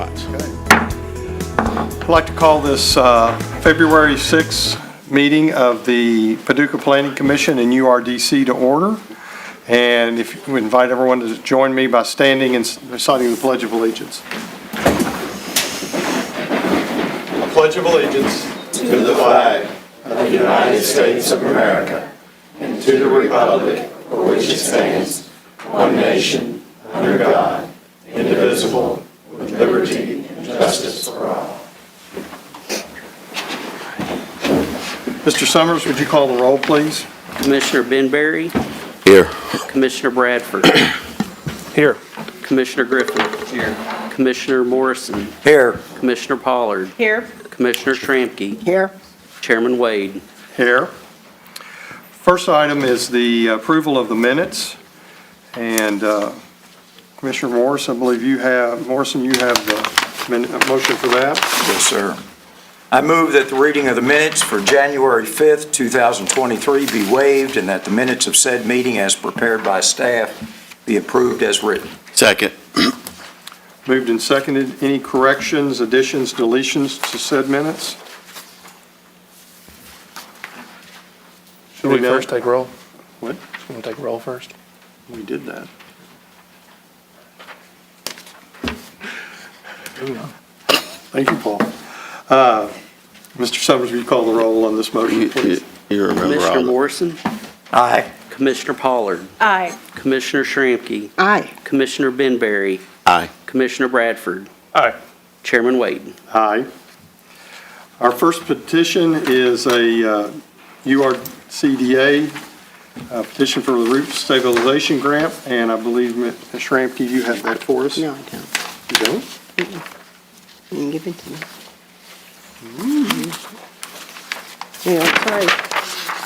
funds. I'd like to call this February 6th meeting of the Paducah Planning Commission and URDC to order. And if you would invite everyone to join me by standing and reciting the Pledge of Allegiance. I pledge of allegiance to the flag of the United States of America and to the republic for which it stands, one nation, under God, indivisible, with liberty and justice for all. Mr. Summers, would you call the roll, please? Commissioner Benberry. Here. Commissioner Bradford. Here. Commissioner Griffin. Here. Commissioner Morrison. Here. Commissioner Pollard. Here. Commissioner Schramke. Here. Chairman Wade. Here. First item is the approval of the minutes. And Commissioner Morris, I believe you have the motion for that. Yes, sir. I move that the reading of the minutes for January 5th, 2023 be waived and that the minutes of said meeting as prepared by staff be approved as written. Second. Moved and seconded. Any corrections, additions, deletions to said minutes? Should we first take roll? What? Should we take roll first? We did that. Thank you, Paul. Mr. Summers, will you call the roll on this motion, please? You remember Commissioner all Morrison. Aye. Commissioner Pollard. Aye. Commissioner Schramke. Aye. Commissioner Benberry. Aye. Commissioner Bradford. Aye. Chairman Wade. Aye. Our first petition is a URCDA petition for the roof stabilization grant, and I believe, Ms. Schramke, you have that for us? No, I don't. You don't? You can give it to me. Yeah, sorry.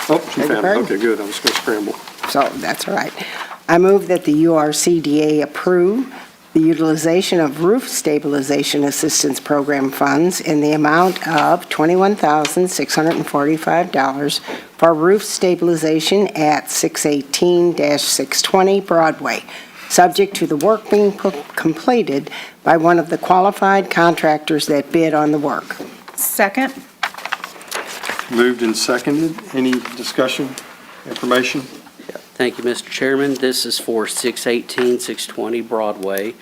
Oh, she Beg your found it. pardon? Okay, good. I was going to scramble. So that's all right. I move that the URCDA approve the utilization of roof stabilization assistance program funds in the amount of $21,645 for roof stabilization at 618-620 Broadway, subject to the work being completed by one of the qualified contractors that bid on the work. Second. Moved and seconded. Any discussion, information? Thank you, Mr. Chairman. This is for 618, 620 Broadway.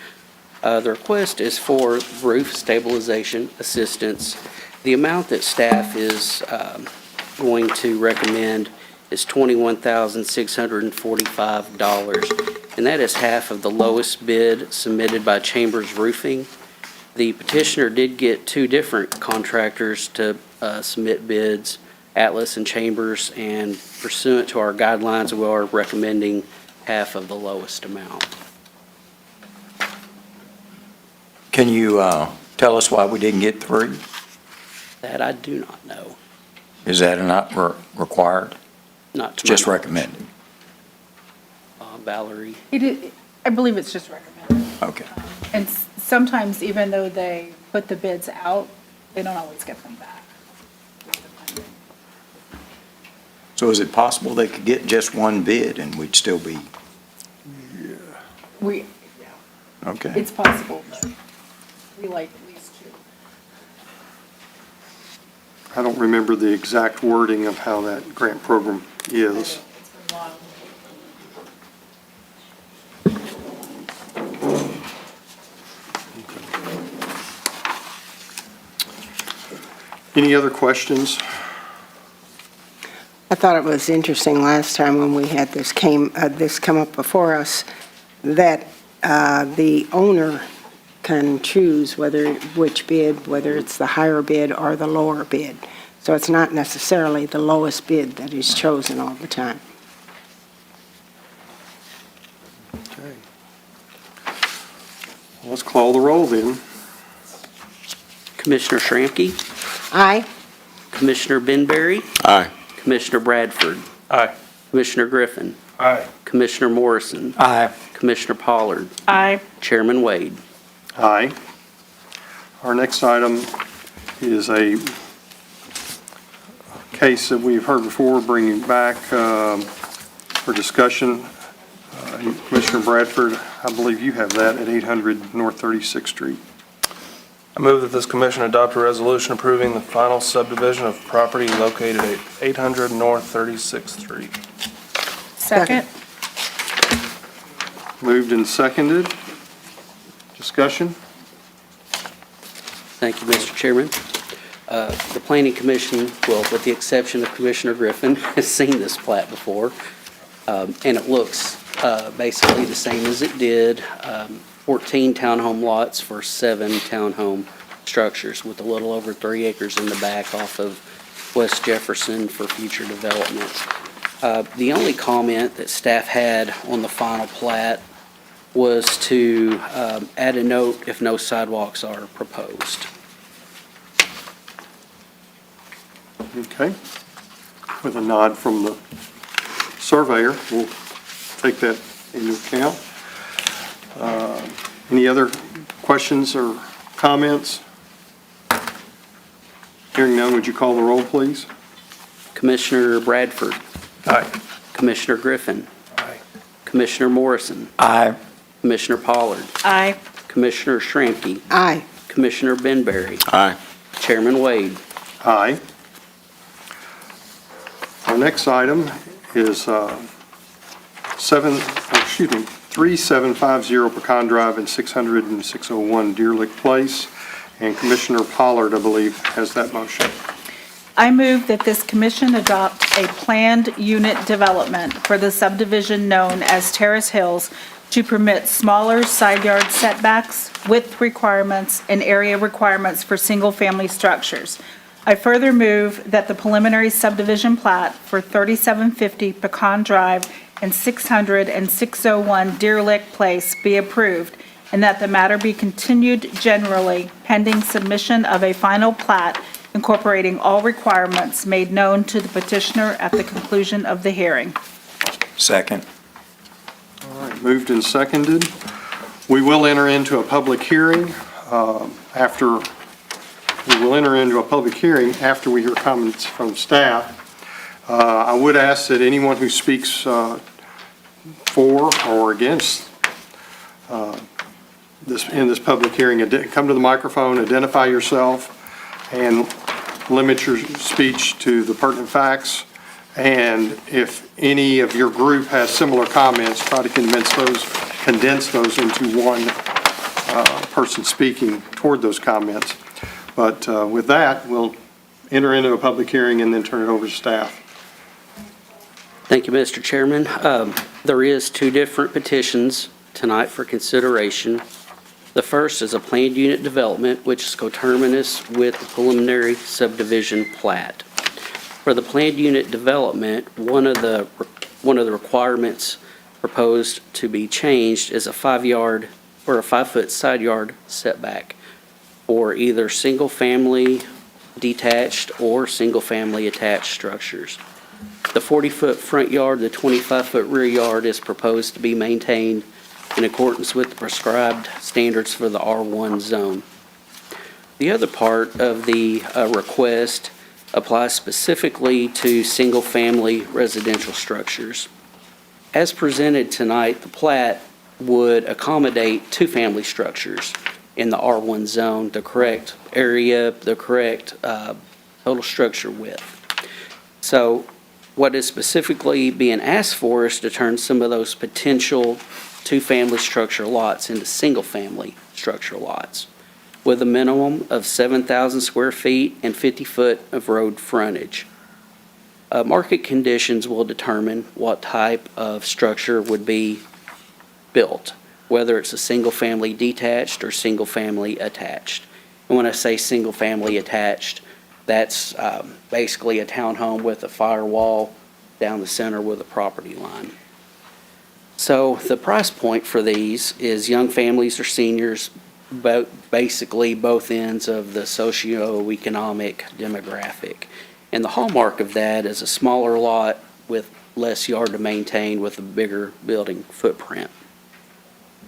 The request is for roof stabilization assistance. The amount that staff is going to recommend is $21,645, and that is half of the lowest bid submitted by Chambers Roofing. The petitioner did get two different contractors to submit bids, Atlas and Chambers, and pursuant to our guidelines, we are recommending half of the lowest amount. Can you tell us why we didn't get three? That I do not know. Is that not required? Not to Just my recommended? Valerie. I believe it's just recommended. Okay. And sometimes, even though they put the bids out, they don't always get them back. So is it possible they could get just one bid and we'd still be, okay? It's possible, but we like at least two. I don't remember the exact wording of how that grant program is. It's been long. Any other questions? I thought it was interesting last time when we had this come up before us, that the owner can choose which bid, whether it's the higher bid or the lower bid. So it's not necessarily the lowest bid that is chosen all the time. Okay. Well, let's call the roll then. Commissioner Schramke. Aye. Commissioner Benberry. Aye. Commissioner Bradford. Aye. Commissioner Griffin. Aye. Commissioner Morrison. Aye. Commissioner Pollard. Aye. Chairman Wade. Aye. Our next item is a case that we've heard before, bringing back for discussion. Commissioner Bradford, I believe you have that at 800 North 36th Street. I move that this commission adopt a resolution approving the final subdivision of property located at 800 North 36th Street. Second. Moved and seconded. Discussion? Thank you, Mr. Chairman. The Planning Commission, well, with the exception of Commissioner Griffin, has seen this plat before, and it looks basically the same as it did. 14 townhome lots for 7 townhome structures with a little over 3 acres in the back off of West Jefferson for future development. The only comment that staff had on the final plat was to add a note if no sidewalks are proposed. Okay. With a nod from the surveyor, we'll take that into account. Any other questions or comments? Hearing none, would you call the roll, please? Commissioner Bradford. Aye. Commissioner Griffin. Aye. Commissioner Morrison. Aye. Commissioner Pollard. Aye. Commissioner Shramky. Aye. Commissioner Benberry. Aye. Chairman Wade. Aye. Our next item is 3750 Pecan Drive and 600 and 601 Deer Lick Place. And Commissioner Pollard, I believe, has that motion. I move that this commission adopt a planned unit development for the subdivision known as Terrace Hills to permit smaller side yard setbacks, width requirements, and area requirements for single-family structures. I further move that the preliminary subdivision plat for 3750 Pecan Drive and 600 and 601 Deer Lick Place be approved, and that the matter be continued generally pending submission of a final plat incorporating all requirements made known to the petitioner at the conclusion of the hearing. Second. All right, moved and seconded. We will enter into a public hearing after we hear comments from staff. I would ask that anyone who speaks for or against in this public hearing, come to the microphone, identify yourself, and limit your speech to the pertinent facts. And if any of your group has similar comments, try to condense those into one person speaking toward those comments. But with that, we'll enter into a public hearing and then turn it over to staff. Thank you, Mr. Chairman. There is 2 different petitions tonight for consideration. The first is a planned unit development, which is coterminous with the preliminary subdivision plat. For the planned unit development, one of the requirements proposed to be changed is a 5-yard or a 5-foot side yard setback for either single-family detached or single-family attached structures. The 40-foot front yard, the 25-foot rear yard is proposed to be maintained in accordance with the prescribed standards for the R1 zone. The other part of the request applies specifically to single-family residential structures. As presented tonight, the plat would accommodate 2-family structures in the R1 zone, the correct area, the correct total structure width. So what is specifically being asked for is to turn some of those potential 2-family structure lots into single-family structure lots with a minimum of 7,000 square feet and 50 foot of road frontage. Market conditions will determine what type of structure would be built, whether it's a single-family detached or single-family attached. And when I say single-family attached, that's basically a townhome with a firewall down the center with a property line. So the price point for these is young families or seniors, basically both ends of the socioeconomic demographic. And the hallmark of that is a smaller lot with less yard to maintain with a bigger building footprint.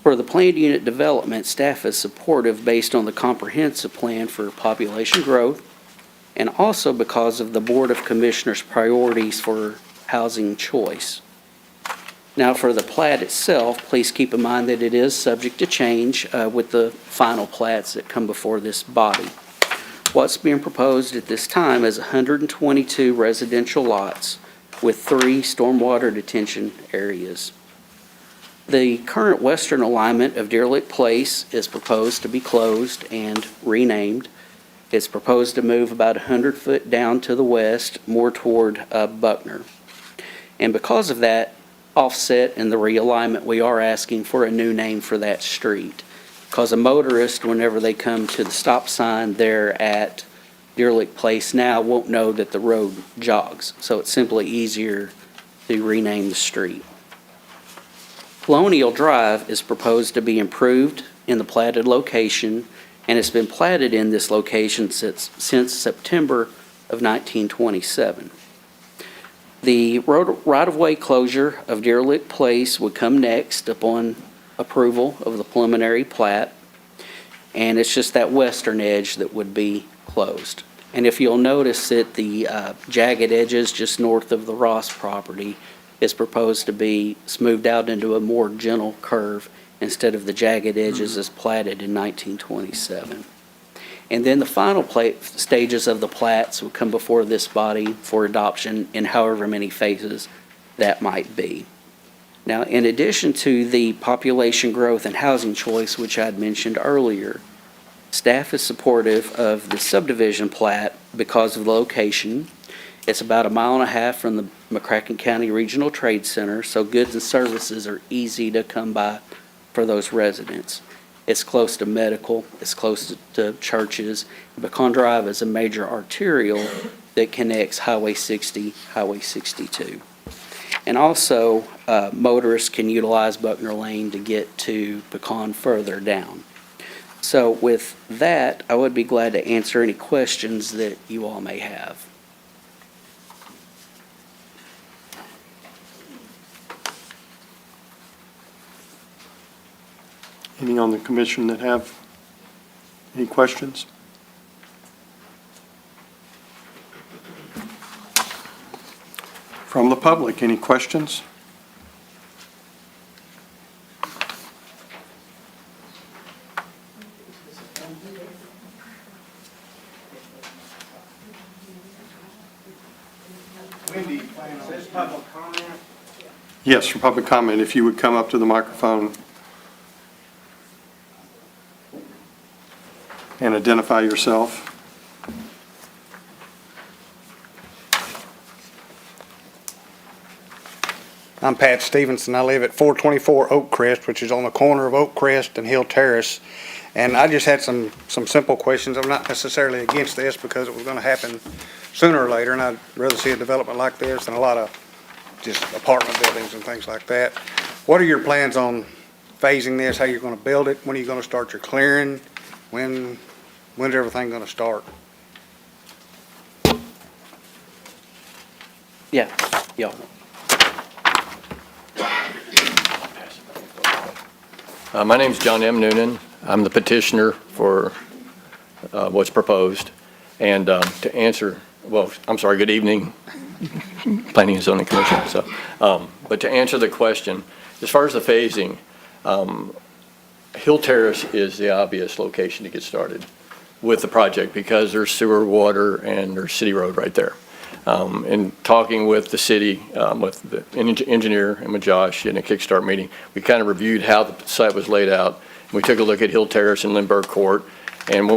For the planned unit development, staff is supportive based on the comprehensive plan for population growth and also because of the Board of Commissioners' priorities for housing choice. Now, for the plat itself, please keep in mind that it is subject to change with the final plats that come before this body. What's being proposed at this time is 122 residential lots with 3 stormwater detention areas. The current western alignment of Deer Lick Place is proposed to be closed and renamed. It's proposed to move about 100 foot down to the west, more toward Buckner. And because of that offset in the realignment, we are asking for a new name for that street. Because a motorist, whenever they come to the stop sign there at Deer Lick Place now, won't know that the road jogs. So it's simply easier to rename the street. Colonial Drive is proposed to be improved in the platted location, and it's been platted in this location since September of 1927. The right-of-way closure of Deer Lick Place would come next upon approval of the preliminary plat, and it's just that western edge that would be closed. And if you'll notice that the jagged edges just north of the Ross property is proposed to be smoothed out into a more gentle curve instead of the jagged edges as platted in 1927. And then the final stages of the plats will come before this body for adoption in however many phases that might be. Now, in addition to the population growth and housing choice, which I'd mentioned earlier, staff is supportive of the subdivision plat because of the location. It's about 1.5 miles from the McCracken County Regional Trade Center, so goods and services are easy to come by for those residents. It's close to medical, it's close to churches. Pecan Drive is a major arterial that connects Highway 60, Highway 62. And also, motorists can utilize Buckner Lane to get to Pecan further down. So with that, I would be glad to answer any questions that you all may have. Any on the commission that have any questions? From the public, any questions? Wendy, is this public comment? Yes, for public comment, if you would come up to the microphone and identify yourself. I'm Pat Stevenson. I live at 424 Oak Crest, which is on the corner of Oak Crest and Hill Terrace. And I just had some simple questions. I'm not necessarily against this because it was going to happen sooner or later, and I'd rather see a development like this than a lot of just apartment buildings and things like that. What are your plans on phasing this, how you're going to build it? When are you going to start your clearing? When's everything going to start? Yeah. My name's John M. Noonan. I'm the petitioner for what's proposed. And to answer, good evening, Planning and Zoning Commission. But to answer the question, as far as the phasing, Hill Terrace is the obvious location to get started with the project because there's sewer, water, and there's city road right there. In talking with the city, with the engineer and with Josh in a Kickstart meeting, we kind of reviewed how the site was laid out. We took a look at Hill Terrace and Lindbergh Court, and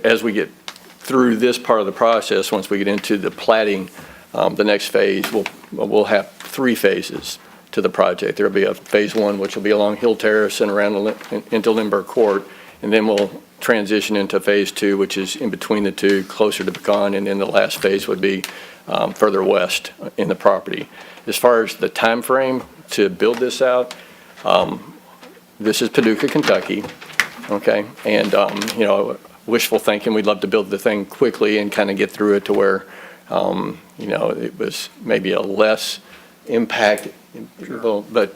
as we get through this part of the process, once we get into the platting, the next phase, we'll have 3 phases to the project. There'll be a phase 1, which will be along Hill Terrace and around into Lindbergh Court, and then we'll transition into phase 2, which is in between the two, closer to Pecan, and then the last phase would be further west in the property. As far as the time frame to build this out, this is Paducah, Kentucky, okay? And, wishful thinking, we'd love to build the thing quickly and kind of get through it to where, it was maybe a less impact, but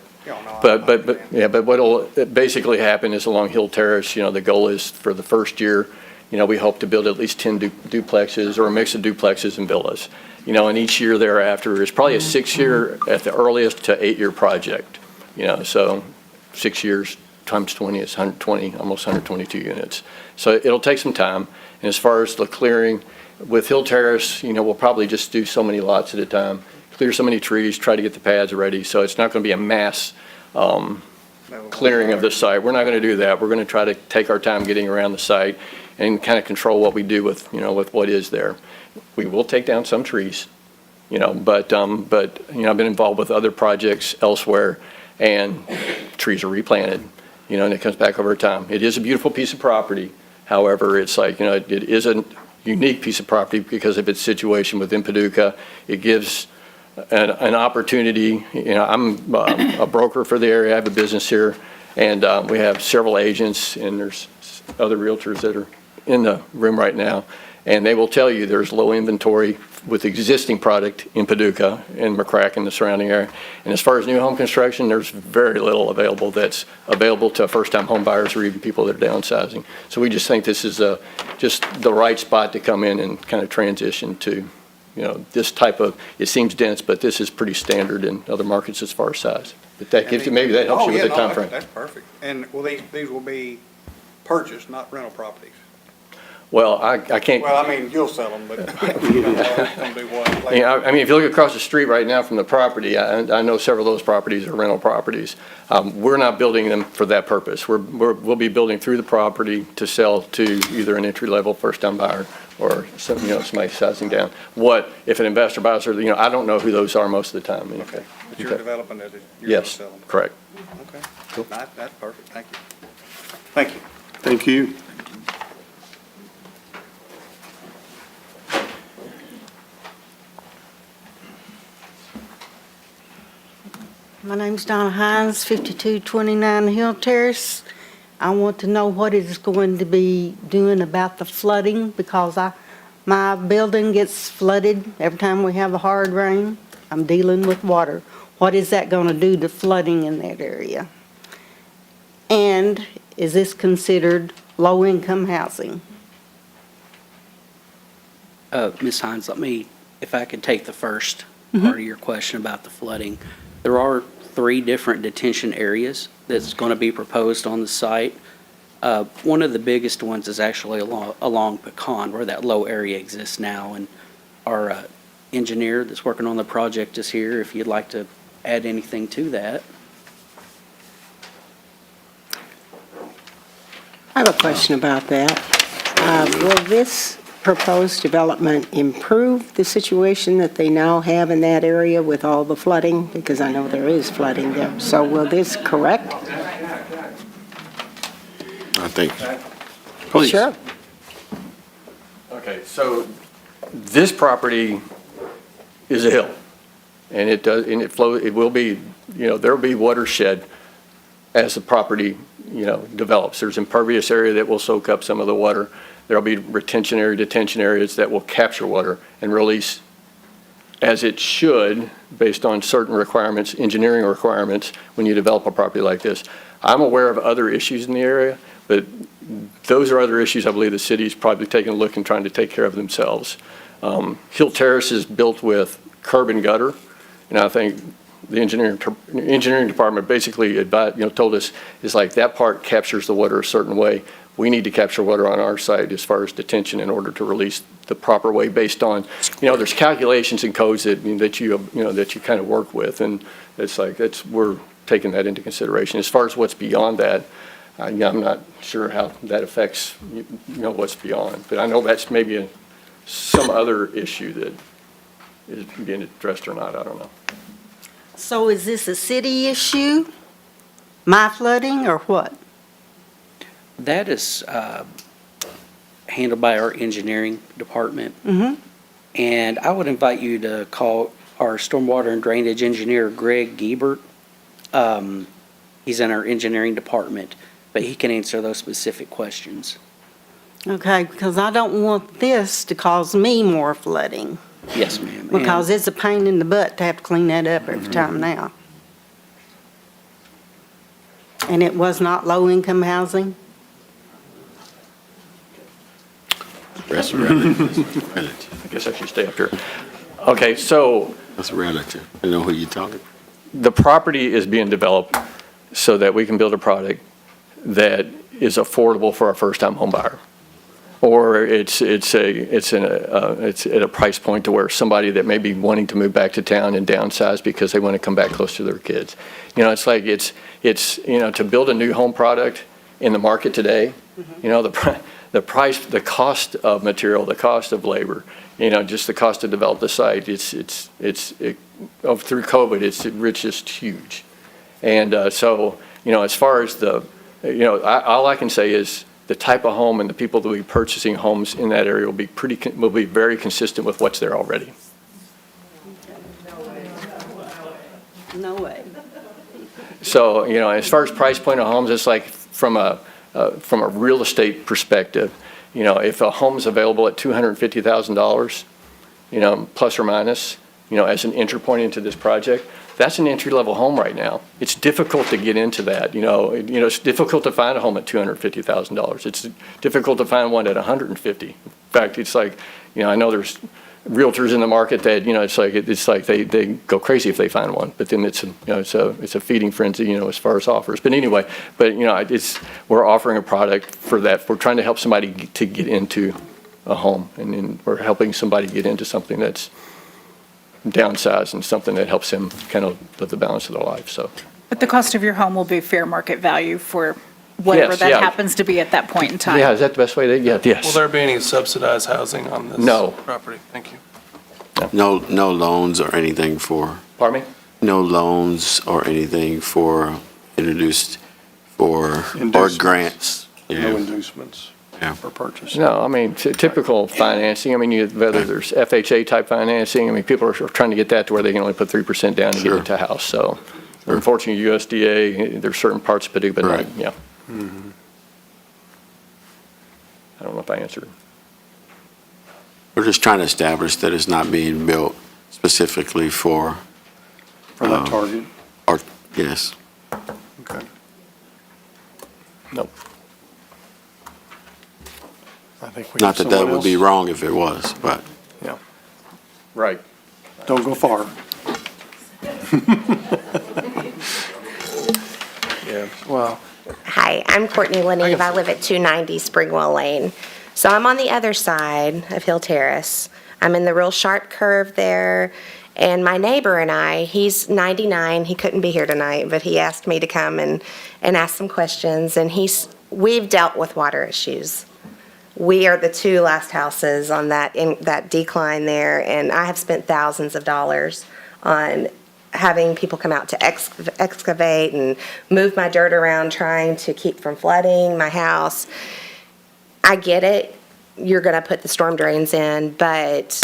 what'll basically happen is along Hill Terrace, the goal is for the first year, we hope to build at least 10 duplexes or a mix of duplexes and villas. and each year thereafter is probably a 6-year at the earliest to 8-year project, so 6 years times 20 is 120, almost 122 units. So it'll take some time. And as far as the clearing, with Hill Terrace, we'll probably just do so many lots at a time, clear so many trees, try to get the pads ready, so it's not going to be a mass clearing of the site. We're not going to do that. We're going to try to take our time getting around the site and kind of control what we do with, with what is there. We will take down some trees, but I've been involved with other projects elsewhere, and trees are replanted, and it comes back over time. It is a beautiful piece of property. However, it's like, it is a unique piece of property because of its situation within Paducah. It gives an opportunity. I'm a broker for the area. I have a business here, and we have several agents, and there's other realtors that are in the room right now, and they will tell you there's low inventory with existing product in Paducah and McCracken and the surrounding area. And as far as new home construction, there's very little available that's available to first-time home buyers or even people that are downsizing. So we just think this is just the right spot to come in and kind of transition to, this type of, it seems dense, but this is pretty standard in other markets as far as size. But that gives you, maybe that helps you with the time frame. That's perfect. And will these will be purchased, not rental properties? Well, I can't. Well, I mean, you'll sell them, but you don't know it's going to do what. If you look across the street right now from the property, I know several of those properties are rental properties. We're not building them for that purpose. We'll be building through the property to sell to either an entry-level first-time buyer or somebody sizing down. What if an investor buys her? I don't know who those are most of the time. Okay. But you're developing it. You're Yes, going to sell them. correct. Okay. Cool. That's perfect. Thank you. Thank you. Thank you. My name's Donna Hines, 5229 Hill Terrace. I want to know what it is going to be doing about the flooding because my building gets flooded every time we have a hard rain. I'm dealing with water. What is that going to do to flooding in that area? And is this considered low-income housing? Ms. Hines, if I could take the first part of your question about the flooding. There are 3 different detention areas that's going to be proposed on the site. One of the biggest ones is actually along Pecan, where that low area exists now. And our engineer that's working on the project is here, if you'd like to add anything to that. I have a question about that. Will this proposed development improve the situation that they now have in that area with all the flooding? Because I know there is flooding there. So will this correct? I think. Please. Sure. Okay, so this property is a hill, and it will be, there will be watershed as the property, develops. There's impervious area that will soak up some of the water. There'll be detention areas that will capture water and release as it should based on certain requirements, engineering requirements when you develop a property like this. I'm aware of other issues in the area, but those are other issues I believe the city's probably taking a look and trying to take care of themselves. Hill Terrace is built with curb and gutter, and I think the engineering department basically told us is like that part captures the water a certain way. We need to capture water on our site as far as detention in order to release the proper way based on, there's calculations and codes that you kind of work with, and it's like we're taking that into consideration. As far as what's beyond that, I'm not sure how that affects what's beyond, but I know that's maybe some other issue that is being addressed or not. I don't know. So is this a city issue, my flooding, or what? That is handled by our engineering department. And I would invite you to call our stormwater and drainage engineer, Greg Giebert. He's in our engineering department, but he can answer those specific questions. Okay, because I don't want this to cause me more flooding. Yes, ma'am. Because it's a pain in the butt to have to clean that up every time now. And it was not low-income housing? Rest I guess I should stay up here. Okay, so That's relative. I know who you're talking. the property is being developed so that we can build a product that is affordable for a first-time home buyer. Or it's at a price point to where somebody that may be wanting to move back to town and downsize because they want to come back close to their kids. You know, it's like, to build a new home product in the market today, the price, the cost of material, the cost of labor, just the cost to develop the site, through COVID, it's just huge. And so, as far as all I can say is the type of home and the people that will be purchasing homes in that area will be very consistent with what's there already. No way. So, as far as price point of homes, it's like from a real estate perspective, if a home's available at $250,000, plus or minus, as an entry point into this project, that's an entry-level home right now. It's difficult to get into that. It's difficult to find a home at $250,000. It's difficult to find one at $150,000. In fact, it's like, I know there's realtors in the market that, it's like they go crazy if they find one. But then it's a feeding frenzy, as far as offers. But anyway, we're offering a product for that. We're trying to help somebody to get into a home, and then we're helping somebody get into something that's downsized and something that helps them kind of live the balance of their life. So, But the cost of your home will be fair market value for whatever Yes, that yeah. happens to be at that point in time. yeah, is that the best way? Yes. Will there be any subsidized housing on this No. property? Thank you. No loans or anything for, Pardon me? no loans or anything for introduced or Inducements. grants. No Yeah. inducements Yeah. for purchase. No, I mean, typical financing, whether there's FHA-type financing, people are trying to get that to where they can only put 3% down to get Sure. into a house. So unfortunately, USDA, there's certain parts of Paducah, but Right. yeah. I don't know if I answered. We're just trying to establish that it's not being built specifically for, For that target. yes. Okay. Nope. I think we Not have that that someone would be else. wrong if it was, but Right. Don't go far. Yeah, well, Hi, I'm Courtney Leneve. I live at 290 Springwell Lane. So I'm on the other side of Hill Terrace. I'm in the real sharp curve there. And my neighbor and I, he's 99, he couldn't be here tonight, but he asked me to come and ask some questions. And we've dealt with water issues. We are the two last houses on that decline there, and I have spent thousands of dollars on having people come out to excavate and move my dirt around, trying to keep from flooding my house. I get it, you're gonna put the storm drains in, but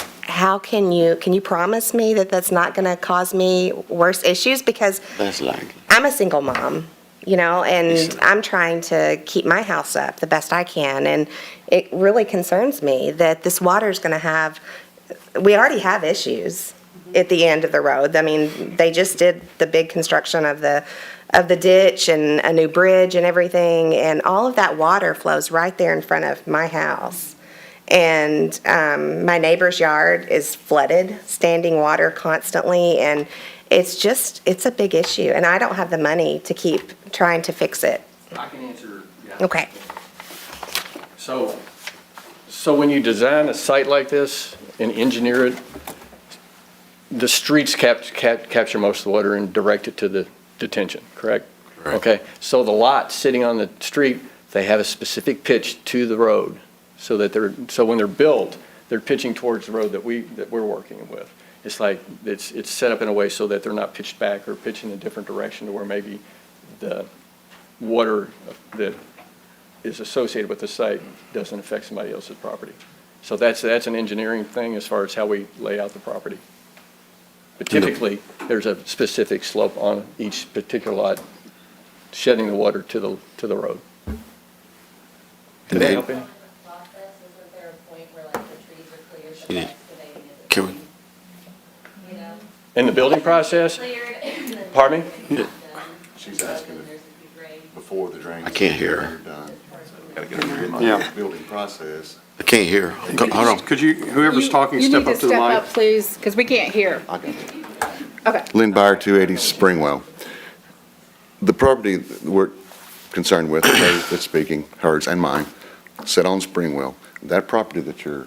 can you promise me that that's not gonna cause me worse issues? Because that's likely. I'm a single mom, and I'm trying to keep my house up the best I can. And it really concerns me that this water's going to we already have issues at the end of the road. I mean, they just did the big construction of the ditch and a new bridge and everything. And all of that water flows right there in front of my house. And my neighbor's yard is flooded, standing water constantly. And it's a big issue, and I don't have the money to keep trying to fix it. I can answer. Yeah. Okay. So when you design a site like this and engineer it, the streets capture most of the water and direct it to the detention, correct? Correct. Okay, so the lots sitting on the street, they have a specific pitch to the road, so when they're built, they're pitching towards the road that we're working with. It's like, it's set up in a way so that they're not pitched back or pitched in a different direction to where maybe the water that is associated with the site doesn't affect somebody else's property. So that's an engineering thing as far as how we lay out the property. But typically, there's a specific slope on each particular lot, shedding the water to the road. Did that help any? Isn't there a point where the trees are cleared, Yeah. excavating it? Can we, In the building process, pardon me? She's asking before the drain. I can't hear her. Yeah. Building process. I can't hear. Hold on. Could you, whoever's talking, step up to the You need to mic? step up, please, because we can't hear. Okay. Lynn Byer, 280 Springwell. The property that we're concerned with, that's speaking, hers and mine, set on Springwell. That property that you're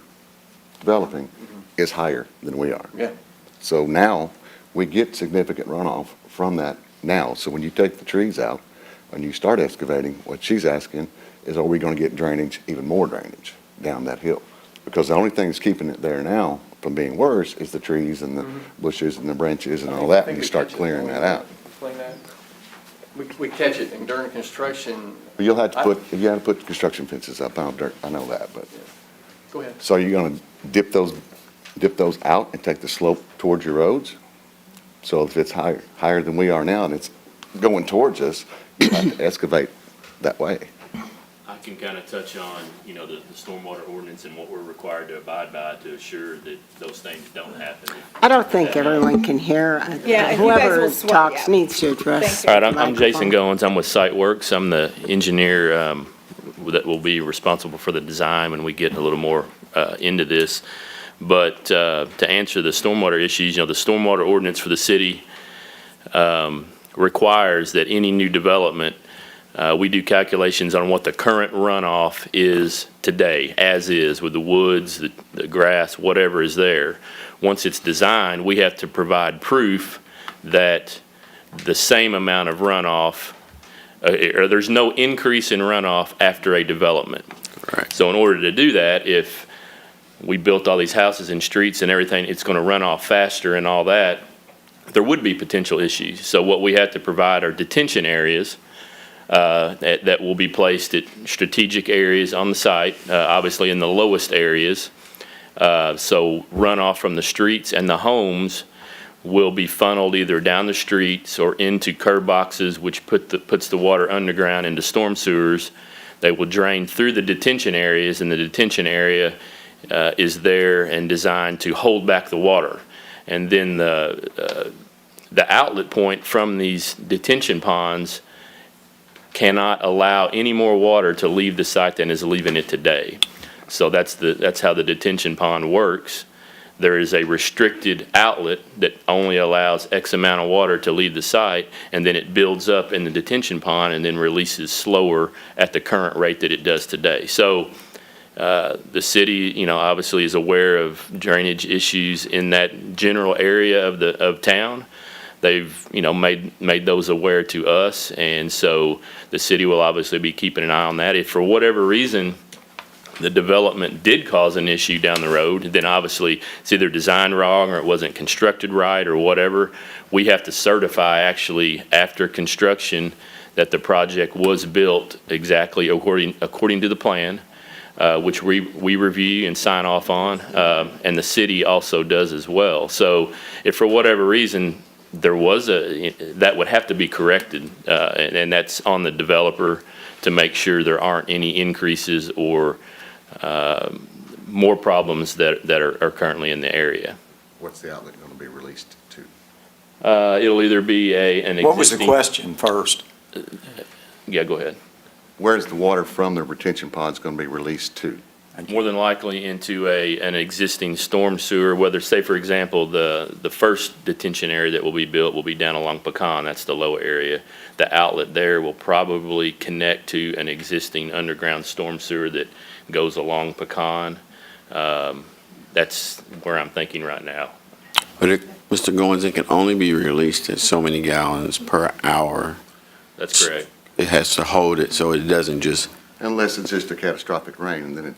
developing is higher than we are. Yeah. So now, we get significant runoff from that now. So when you take the trees out and you start excavating, what she's asking is, are we going to get drainage, even more drainage down that hill? Because the only thing that's keeping it there now from being worse is the trees and the bushes and the branches and all that, and you start clearing that out. Explain that. We catch it, and during construction, But you'll have to put construction fences up, I know that, but, go ahead. so you're going to dip those out and take the slope towards your roads? So if it's higher than we are now and it's going towards us, you have to excavate that way. I can kind of touch on, the stormwater ordinance and what we're required to abide by to assure that those things don't happen. I don't think everyone can hear. Yeah, if you guys will Whoever swear, talks yeah. needs to address. All right, I'm the Jason microphone. Goins. I'm with SiteWorks. I'm the engineer that will be responsible for the design when we get a little more into this. But to answer the stormwater issues, the stormwater ordinance for the city requires that any new development, we do calculations on what the current runoff is today, as is, with the woods, the grass, whatever is there. Once it's designed, we have to provide proof that the same amount of runoff, or there's no increase in runoff after a development. Right. So in order to do that, if we built all these houses and streets and everything, it's going to run off faster and all that, there would be potential issues. So what we have to provide are detention areas that will be placed at strategic areas on the site, obviously in the lowest areas. So runoff from the streets and the homes will be funneled either down the streets or into curb boxes, which puts the water underground into storm sewers. They will drain through the detention areas, and the detention area is there and designed to hold back the water. And then the outlet point from these detention ponds cannot allow any more water to leave the site than is leaving it today. So that's how the detention pond works. There is a restricted outlet that only allows X amount of water to leave the site, and then it builds up in the detention pond and then releases slower at the current rate that it does today. So the city, obviously is aware of drainage issues in that general area of town. They've, made those aware to us, and so the city will obviously be keeping an eye on that. If for whatever reason the development did cause an issue down the road, then obviously it's either designed wrong or it wasn't constructed right or whatever. We have to certify actually after construction that the project was built exactly according to the plan, which we review and sign off on, and the city also does as well. So if for whatever reason there was that would have to be corrected, and that's on the developer to make sure there aren't any increases or more problems that are currently in the area. What's the outlet going to be released to? It'll either be an existing. What was the question first? Yeah, go ahead. Where's the water from the retention ponds going to be released to? More than likely into an existing storm sewer, whether, say, for example, the first detention area that will be built will be down along Pecan, that's the low area. The outlet there will probably connect to an existing underground storm sewer that goes along Pecan. That's where I'm thinking right now. But Mr. Goins, it can only be released at so many gallons per hour. That's correct. It has to hold it so it doesn't just. Unless it's just a catastrophic rain, and then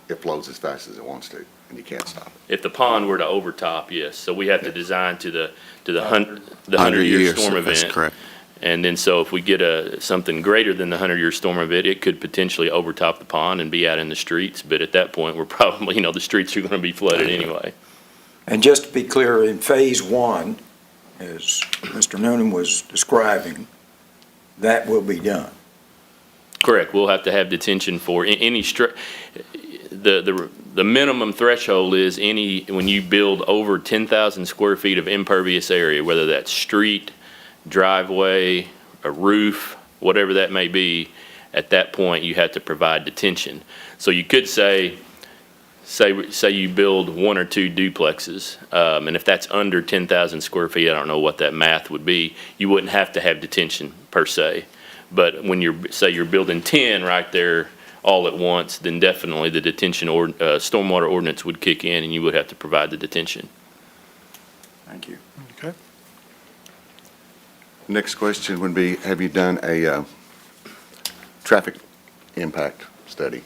it flows as fast as it wants to, and you can't stop it. If the pond were to overtop, yes. So we have to design to the 100 100-year years, storm event. that's correct. And then so if we get something greater than the 100-year storm event, it could potentially overtop the pond and be out in the streets. But at that point, we're probably, the streets are going to be flooded anyway. And just to be clear, in Phase 1, as Mr. Noonan was describing, that will be done. Correct. We'll have to have detention for any the minimum threshold is when you build over 10,000 square feet of impervious area, whether that's street, driveway, a roof, whatever that may be, at that point, you have to provide detention. So you could say you build 1 or 2 duplexes, and if that's under 10,000 square feet, I don't know what that math would be, you wouldn't have to have detention per se. But when you're building 10 right there all at once, then definitely the detention or stormwater ordinance would kick in and you would have to provide the detention. Thank you. Okay. Next question would be, have you done a traffic impact study?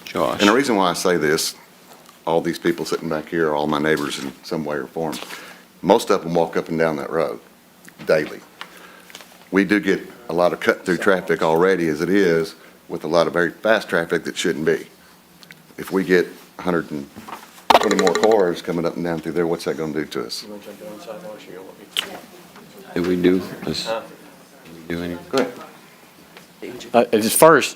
Josh? And the reason why I say this, all these people sitting back here are all my neighbors in some way or form. Most of them walk up and down that road daily. We do get a lot of cut-through traffic already as it is, with a lot of very fast traffic that shouldn't be. If we get 120 more cars coming up and down through there, what's that going to do to us? Did we do this? Do any? Go ahead. As far as,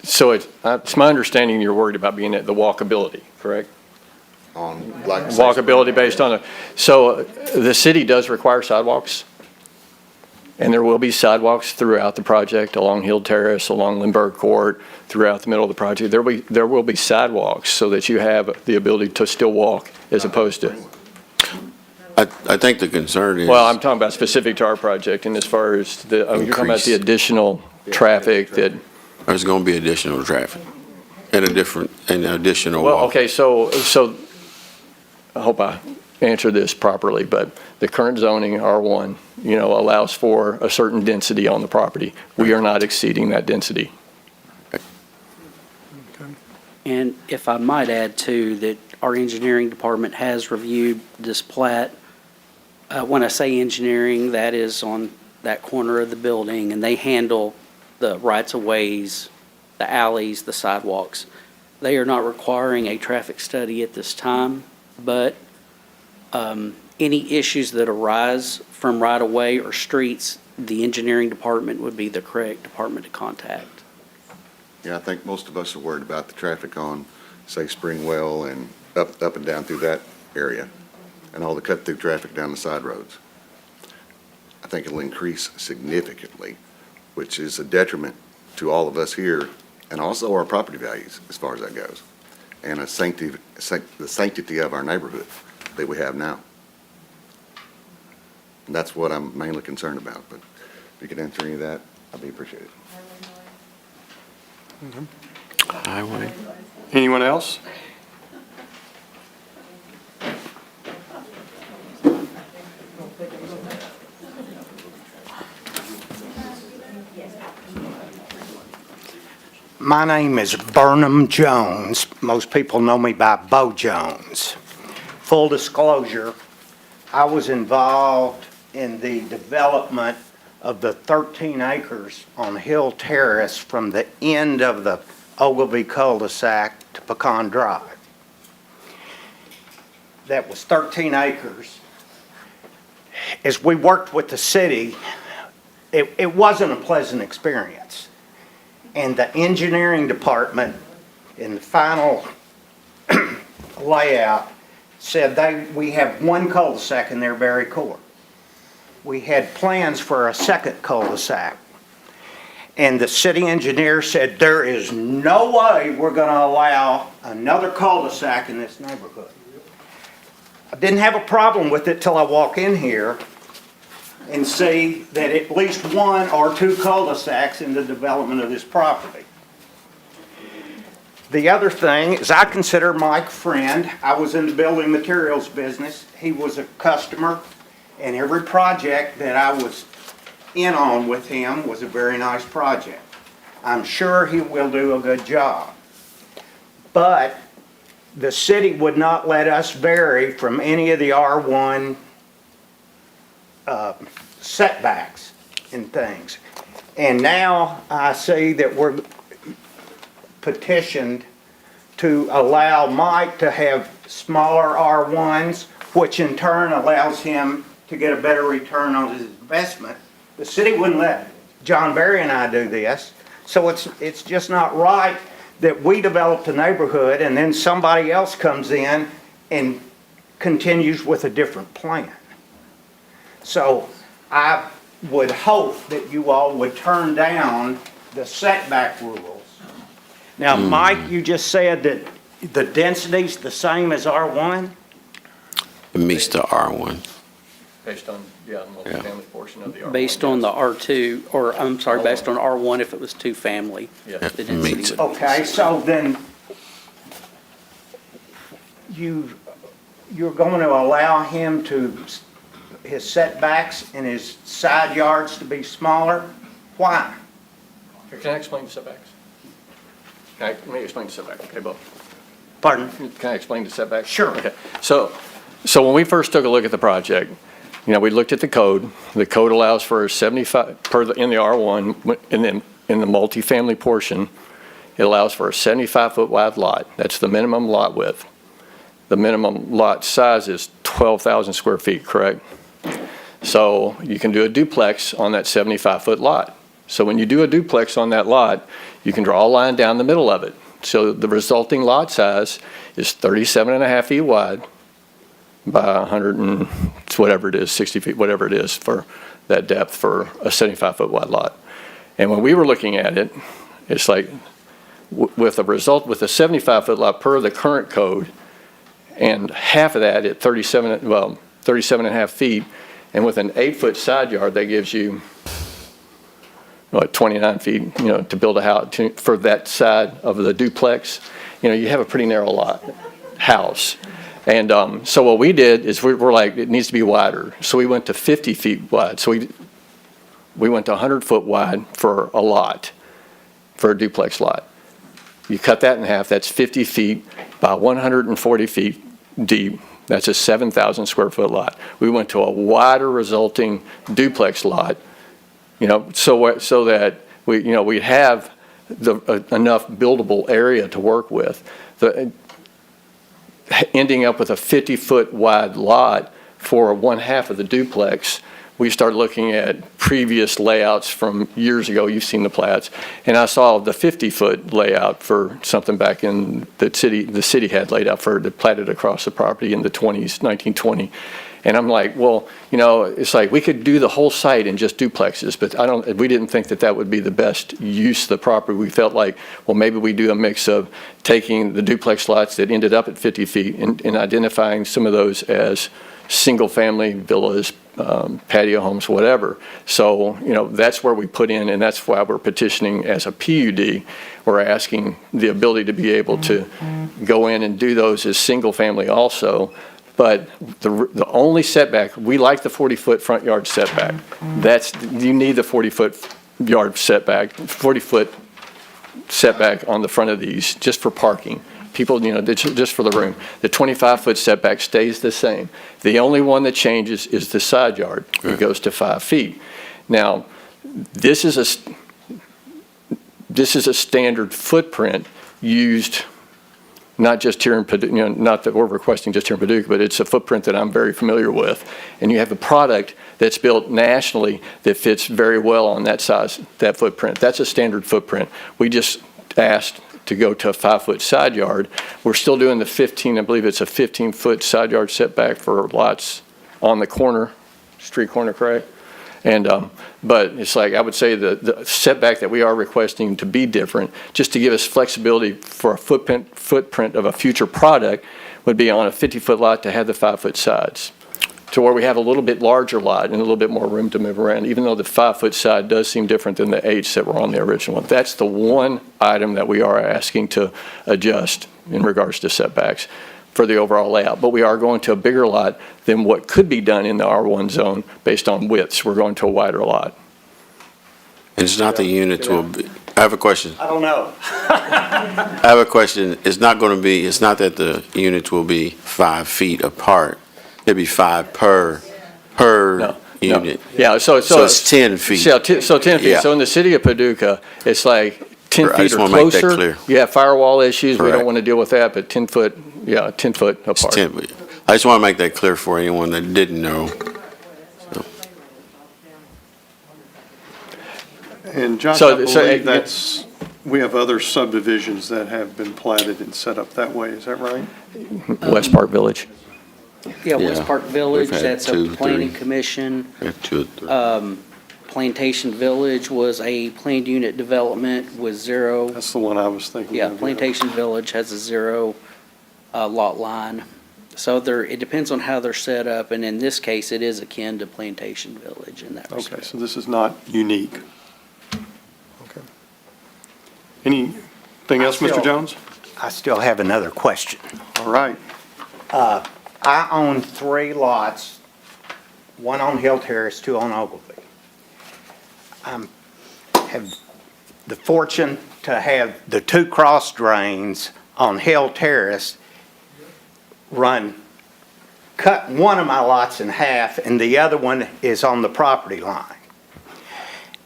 so it's my understanding you're worried about being at the walkability, correct? On like Walkability based on so the city does require sidewalks, and there will be sidewalks throughout the project, along Hill Terrace, along Lindbergh Court, throughout the middle of the project. There will be sidewalks so that you have the ability to still walk as opposed to. I think the concern is. Well, I'm talking about specific to our project, and as far as the, you're talking about the additional traffic that. There's going to be additional traffic and additional. Well, walk. okay, so I hope I answer this properly, but the current zoning R1, allows for a certain density on the property. We are not exceeding that density. And if I might add too, that our engineering department has reviewed this plat. When I say engineering, that is on that corner of the building, and they handle the rights-of-ways, the alleys, the sidewalks. They are not requiring a traffic study at this time, but any issues that arise from right-of-way or streets, the engineering department would be the correct department to contact. Yeah, I think most of us are worried about the traffic on, say, Springwell and up and down through that area, and all the cut-through traffic down the side roads. I think it'll increase significantly, which is a detriment to all of us here, and also our property values, as far as that goes, and the sanctity of our neighborhood that we have now. And that's what I'm mainly concerned about, but if you could answer any of that, I'd be appreciated. Highway. Anyone else? My name is Burnham Jones. Most people know me by Bo Jones. Full disclosure, I was involved in the development of the 13 acres on Hill Terrace from the end of the Ogilvy cul-de-sac to Pecan Drive. That was 13 acres. As we worked with the city, it wasn't a pleasant experience. And the engineering department in the final layout said we have one cul-de-sac in their very core. We had plans for a second cul-de-sac. And the city engineer said, there is no way we're going to allow another cul-de-sac in this neighborhood. I didn't have a problem with it till I walk in here and see that at least one or two cul-de-sacs in the development of this property. The other thing is I consider Mike a friend. I was in the building materials business. He was a customer, and every project that I was in on with him was a very nice project. I'm sure he will do a good job. But the city would not let us vary from any of the R1 setbacks and things. And now I see that we're petitioned to allow Mike to have smaller R1s, which in turn allows him to get a better return on his investment. The city wouldn't let John Berry and I do this, so it's just not right that we developed a neighborhood and then somebody else comes in and continues with a different plan. So I would hope that you all would turn down the setback rules. Now, Mike, you just said that the density's the same as R1? It meets the R1. Based on, the multifamily portion of the R1. Based on the R2, or I'm sorry, based on R1 if it was two-family. Yeah. the density Meets it. would be the Okay, same. so then you're going to allow him to, his setbacks and his side yards to be smaller? Why? Can I explain the setbacks? Let me explain the setback, okay, Bob? Pardon? Can I explain the setback? Sure. Okay. So when we first took a look at the project, we looked at the code. The code allows for 75, in the R1, in the multifamily portion, it allows for a 75-foot wide lot. That's the minimum lot width. The minimum lot size is 12,000 square feet, correct? So you can do a duplex on that 75-foot lot. So when you do a duplex on that lot, you can draw a line down the middle of it. So the resulting lot size is 37.5 feet wide by 100 and whatever it is, 60 feet, whatever it is for that depth for a 75-foot wide lot. And when we were looking at it, it's like with a 75-foot lot per the current code, and half of that at 37.5 feet, and with an 8-foot side yard, that gives you 29 feet, to build a house for that side of the duplex. You have a pretty narrow house. And so what we did is we're like, it needs to be wider. So we went to 50 feet wide. So we went to 100 foot wide for a lot, for a duplex lot. You cut that in half, that's 50 feet by 140 feet deep. That's a 7,000 square foot lot. We went to a wider resulting duplex lot, so that we have enough buildable area to work with. Ending up with a 50-foot wide lot for one half of the duplex, we started looking at previous layouts from years ago. You've seen the plats. And I saw the 50-foot layout for something back in the city had laid out for it, platted across the property in the 1920. And I'm like, well, it's like we could do the whole site in just duplexes, but we didn't think that would be the best use of the property. We felt like, well, maybe we do a mix of taking the duplex lots that ended up at 50 feet and identifying some of those as single-family villas, patio homes, whatever. So, that's where we put in, and that's why we're petitioning as a PUD. We're asking the ability to be able to go in and do those as single-family also. But the only setback, we like the 40-foot front yard setback. You need the 40-foot yard setback, 40-foot setback on the front of these just for parking. People, just for the room. The 25-foot setback stays the same. The only one that changes is the side yard. It goes to 5 feet. Now, this is a standard footprint used not just here in Paducah, not that we're requesting just here in Paducah, but it's a footprint that I'm very familiar with. And you have a product that's built nationally that fits very well on that size, that footprint. That's a standard footprint. We just asked to go to a 5-foot side yard. We're still doing the 15, I believe it's a 15-foot side yard setback for lots on the corner, street corner, correct? And, but it's like, I would say the setback that we are requesting to be different, just to give us flexibility for a footprint of a future product, would be on a 50-foot lot to have the 5-foot sides, to where we have a little bit larger lot and a little bit more room to move around, even though the 5-foot side does seem different than the 8s that were on the original one. That's the one item that we are asking to adjust in regards to setbacks for the overall layout. But we are going to a bigger lot than what could be done in the R1 zone based on widths. We're going to a wider lot. And it's not the units will be, I have a question. I don't know. I have a question. It's not that the units will be 5 feet apart. There'll be 5 per unit. Yeah, so it's 10 feet. So 10 feet. Yeah. So in the city of Paducah, it's like 10 I feet just or wanna make that closer. clear. You have firewall issues. We don't Correct. want to deal with that, but 10 foot It's apart. 10 feet. I just want to make that clear for anyone that didn't know. And Josh, So- I so, believe we have other subdivisions that have been platted and set up that way, is that right? West Park Village. Yeah, West Yeah. Park Village, We've had that's a 2, planning 3. commission. Yeah, 2 or 3. Plantation Village was a planned unit development with zero. That's the one I was thinking Yeah, of. Plantation Village has a zero lot line. So it depends on how they're set up, and in this case, it is akin to Plantation Village in that Okay, respect. so this is not unique. Okay. Anything else, Mr. Jones? I still have another question. All right. I own 3 lots, one on Hill Terrace, 2 on Ogilvy. I have the fortune to have the 2 cross drains on Hill Terrace cut one of my lots in half, and the other one is on the property line.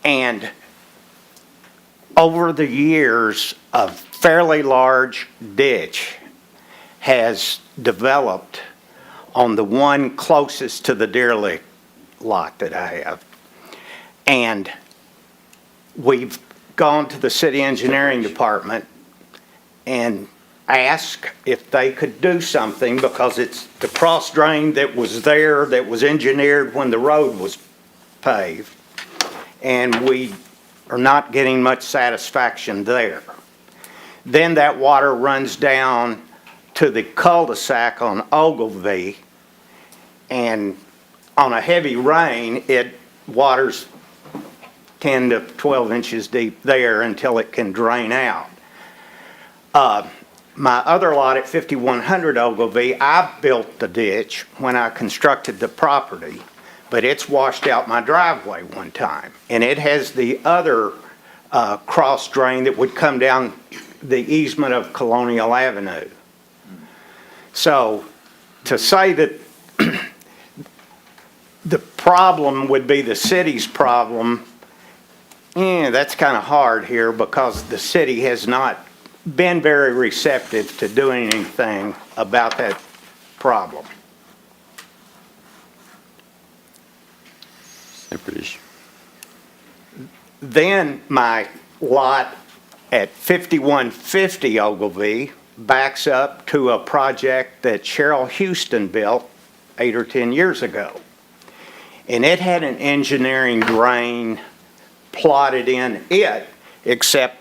And over the years, a fairly large ditch has developed on the one closest to the Deer Lick lot that I have. And we've gone to the city engineering department and asked if they could do something, because it's the cross drain that was there, that was engineered when the road was paved, and we are not getting much satisfaction there. Then that water runs down to the cul-de-sac on Ogilvy, and on a heavy rain, it waters 10 to 12 inches deep there until it can drain out. My other lot at 5100 Ogilvy, I built the ditch when I constructed the property, but it's washed out my driveway one time. And it has the other cross drain that would come down the easement of Colonial Avenue. So to say that the problem would be the city's problem, that's kind of hard here, because the city has not been very receptive to doing anything about that problem. Separate issue. Then my lot at 5150 Ogilvy backs up to a project that Cheryl Houston built 8 or 10 years ago. And it had an engineering drain plotted in it, except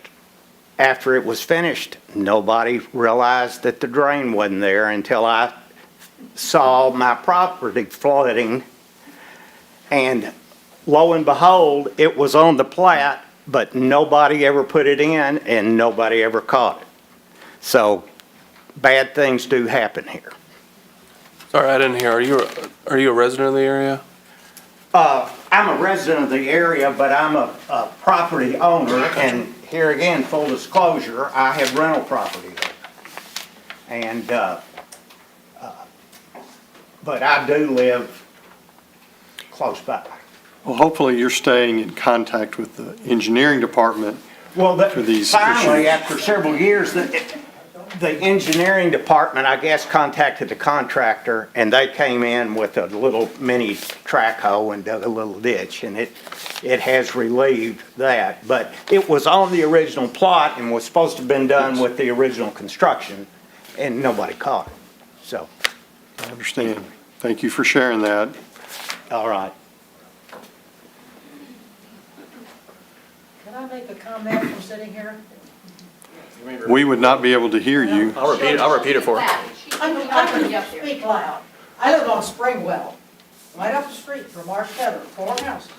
after it was finished, nobody realized that the drain wasn't there until I saw my property flooding. And lo and behold, it was on the plat, but nobody ever put it in and nobody ever caught it. So bad things do happen here. Sorry, I didn't hear. Are you a resident of the area? I'm a resident of the area, but I'm a property owner, and here again, full disclosure, I have rental property there. And, but I do live close by. Well, hopefully you're staying in contact with the engineering department Well, for these finally, issues. after several years, the engineering department, I guess, contacted the contractor, and they came in with a little mini track hoe and dug a little ditch, and it has relieved that. But it was on the original plot and was supposed to have been done with the original construction, and nobody caught it. So, I understand. Thank you for sharing that. all right. Can I make a comment from sitting here? We would not be able to hear you. I'll repeat it for her. I can speak loud. I live on Springwell, right up the street from Marsh Feather, 4 houses.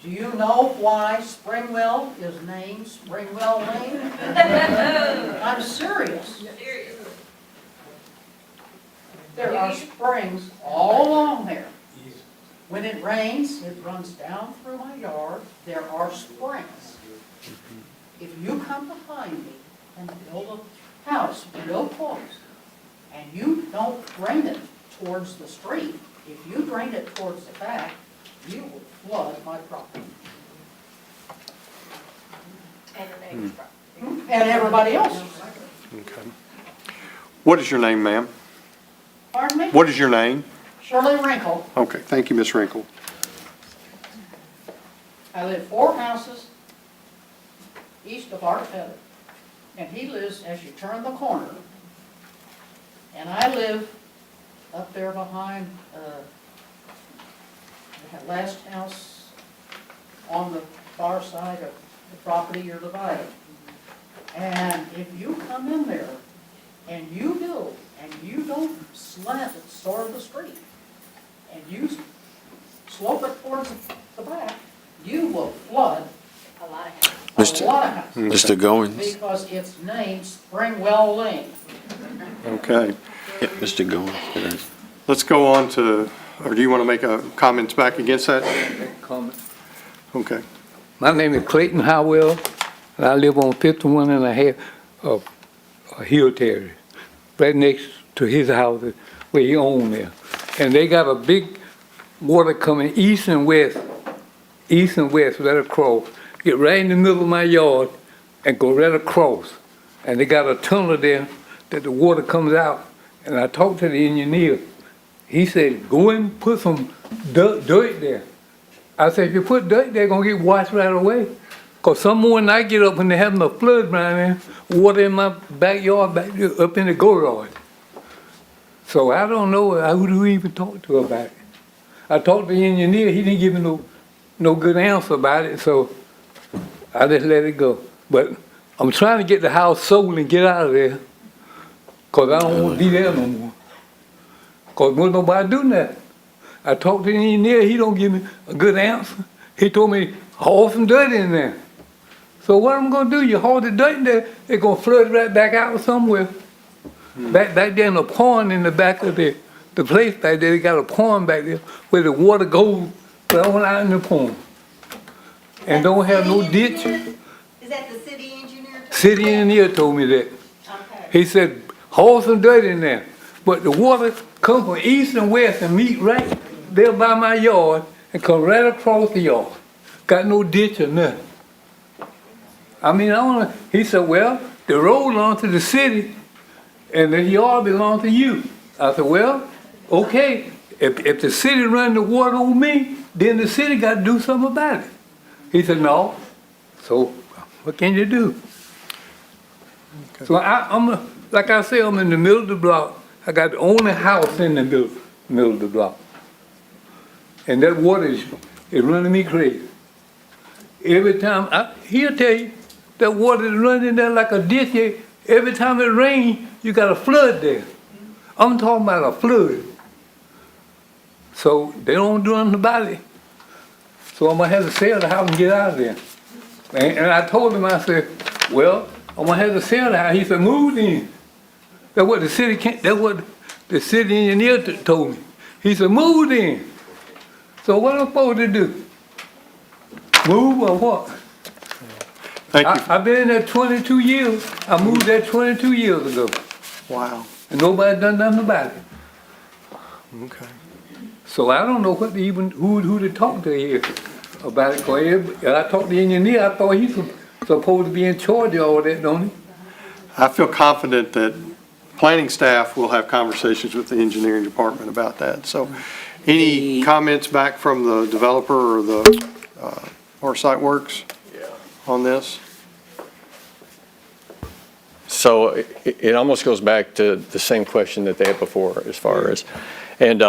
Do you know why Springwell is named Springwell Lane? I'm serious. There are springs all along there. When it rains, it runs down through my yard. There are springs. If you come behind me and build a house, no close, and you don't drain it towards the street, if you drain it towards the back, you will flood my property. And your neighbor's property. And everybody else's. Okay. What is your name, ma'am? Pardon me? What is your name? Shirley Wrinkle. Okay, thank you, Ms. Wrinkle. I live 4 houses east of Marsh Feather. And he lives as you turn the corner. And I live up there behind, that last house on the far side of the property you're dividing. And if you come in there and you build and you don't slant it toward the street, and you slope it towards the back, you will flood a lot of houses. A lot of houses. Mr. Goins? Because it's named Springwell Lane. Okay. Yeah, Mr. Goins. Let's go on to, or do you want to make a comments back against that? Comment. Okay. My name is Clayton Howell, and I live on 51 and a half of Hill Terrace, right next to his house where he owns there. And they got a big water coming east and west right across. Get right in the middle of my yard and go right across. And they got a tunnel there that the water comes out. And I talked to the engineer. He said, go and put some dirt there. I said, if you put dirt there, it's going to get washed right away. Because some morning I get up and they're having a flood around there, water in my backyard, back there, up in the go-yard. So I don't know who to even talk to about it. I talked to the engineer, he didn't give me no good answer about it, so I just let it go. But I'm trying to get the house sold and get out of there, because I don't want to be there no more. Because won't nobody do nothing. I talked to the engineer, he don't give me a good answer. He told me, haul some dirt in there. So what I'm going to do, you haul the dirt in there, it's going to flood right back out somewhere. Back there in the pond in the back of the place back there, they got a pond back there where the water goes right on out in the pond. And don't have no ditch. Is that the city engineer? City engineer told me that. Okay. He said, haul some dirt in there. But the water come from east and west and meet right there by my yard and come right across the yard. Got no ditch or nothing. I mean, he said, well, the road belongs to the city and the yard belongs to you. I said, well, okay, if the city run the water on me, then the city got to do something about it. He said, no. So what can you do? Okay. So I'm like I say, I'm in the middle of the block. I got the only house in the middle of the block. And that water is running me crazy. Every time, he'll tell you, that water is running there like a ditch. Every time it rains, you got a flood there. I'm talking about a flood. So they don't do nothing about it. So I'm going to have to sell the house and get out of there. And I told him, I said, well, I'm going to have to sell the house. He said, move in. That's what the city engineer told me. He said, move in. So what am I supposed to do? Move or what? Thank you. I've been in there 22 years. I moved there 22 years ago. Wow. And nobody done nothing about it. Okay. So I don't know what to even, who to talk to here about it. And I talked to the engineer, I thought he's supposed to be in charge of all that, don't he? I feel confident that planning staff will have conversations with the engineering department about that. So any comments back from the developer or the, or Site Works on this? So it almost goes back to the same question that they had before as far as, and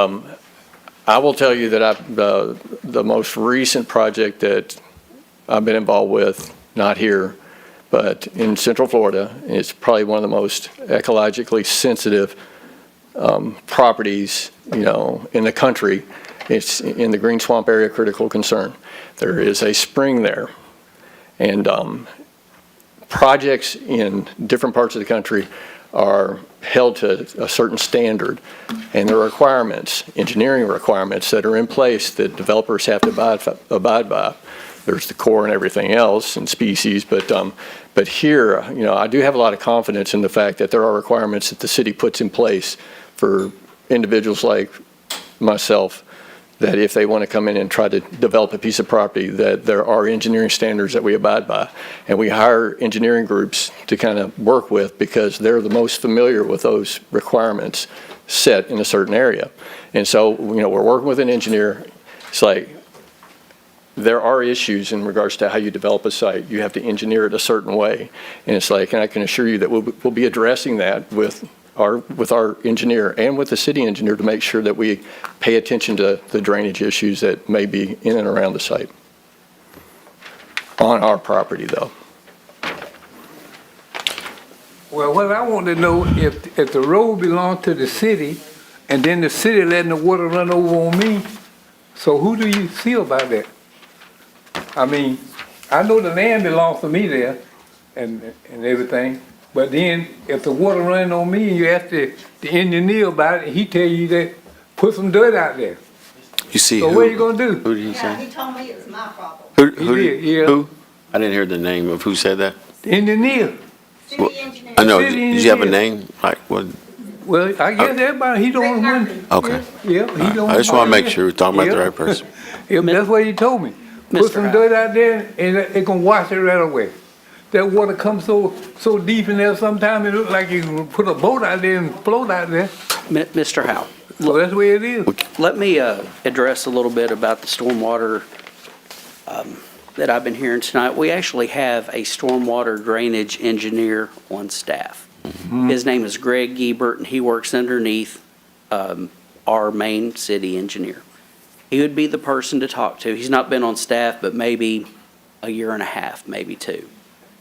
I will tell you that the most recent project that I've been involved with, not here, but in Central Florida, it's probably one of the most ecologically sensitive properties, in the country. It's in the Green Swamp Area Critical Concern. There is a spring there. And projects in different parts of the country are held to a certain standard, and there are requirements, engineering requirements that are in place that developers have to abide by. There's the core and everything else and species, but here, I do have a lot of confidence in the fact that there are requirements that the city puts in place for individuals like myself, that if they want to come in and try to develop a piece of property, that there are engineering standards that we abide by. And we hire engineering groups to kind of work with because they're the most familiar with those requirements set in a certain area. And so, we're working with an engineer. It's like, there are issues in regards to how you develop a site. You have to engineer it a certain way. And it's like, and I can assure you that we'll be addressing that with our engineer and with the city engineer to make sure that we pay attention to the drainage issues that may be in and around the site. on our property, though. Well, what I want to know, if the road belongs to the city, and then the city letting the water run over on me, so who do you feel about that? I mean, I know the land belongs to me there, and everything, but then if the water running on me, and you ask the engineer about it, he tell you that, put some dirt out there. You see So who? what are you gonna do? Who did he say? he told me it's my problem. Who did, yeah. Who? I didn't hear the name of who said that. The engineer. Well, I know, City did you have a engineer. name? Like, what? Well, I guess everybody, he the only one. Okay. Yeah, he the only I just want to one. make sure we're talking about the Yeah. right person. Yeah, that's what he told me. Put Mr. some Howe. dirt out there and it can wash it right away. That water comes so deep in there, sometimes it look like you can put a boat out there and float out there. Mr. Howe, So that's the way it is. let me address a little bit about the stormwater that I've been hearing tonight. We actually have a stormwater drainage engineer on staff. His name is Greg Giebert, and he works underneath our main city engineer. He would be the person to talk to. He's not been on staff, but maybe a year and a half, maybe two.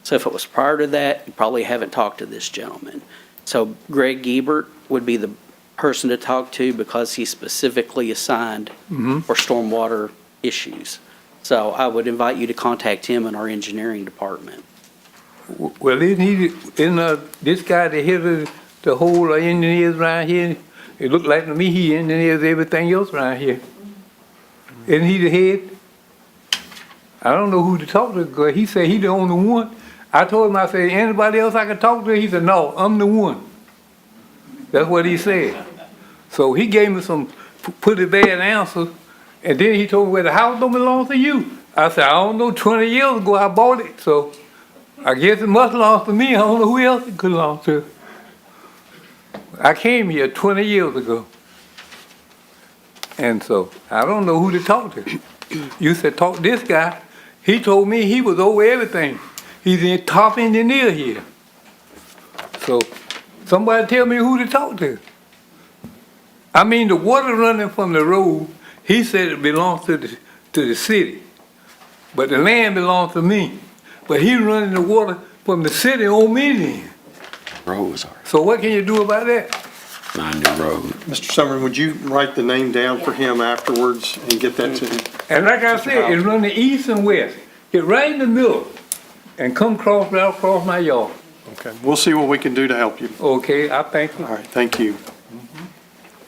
So if it was prior to that, you probably haven't talked to this gentleman. So Greg Giebert would be the person to talk to because he's specifically assigned for stormwater issues. So I would invite you to contact him in our engineering department. Well, isn't this guy the head of the whole engineers around here? It looked like to me he engineers everything else around here. Isn't he the head? I don't know who to talk to, because he said he the only one. I told him, I said, anybody else I can talk to? He said, no, I'm the one. That's what he said. So he gave me some pretty bad answers, and then he told me, well, the house don't belong to you. I said, I don't know, 20 years ago I bought it, so I guess it must belong to me. I don't know who else it could belong to. I came here 20 years ago. And so I don't know who to talk to. You said, talk to this guy. He told me he was over everything. He's the top engineer here. So somebody tell me who to talk to. I mean, the water running from the road, he said it belongs to the city. But the land belongs to me. But he running the water from the city on me then. Road was ours. So what can you do about that? Not a new road. Mr. Summerlin, would you write the name down for him afterwards and get that to him? And like I said, it's running east and west. Get right in the middle and come right across my yard. Okay, we'll see what we can do to help you. Okay, I thank you. All right, thank you.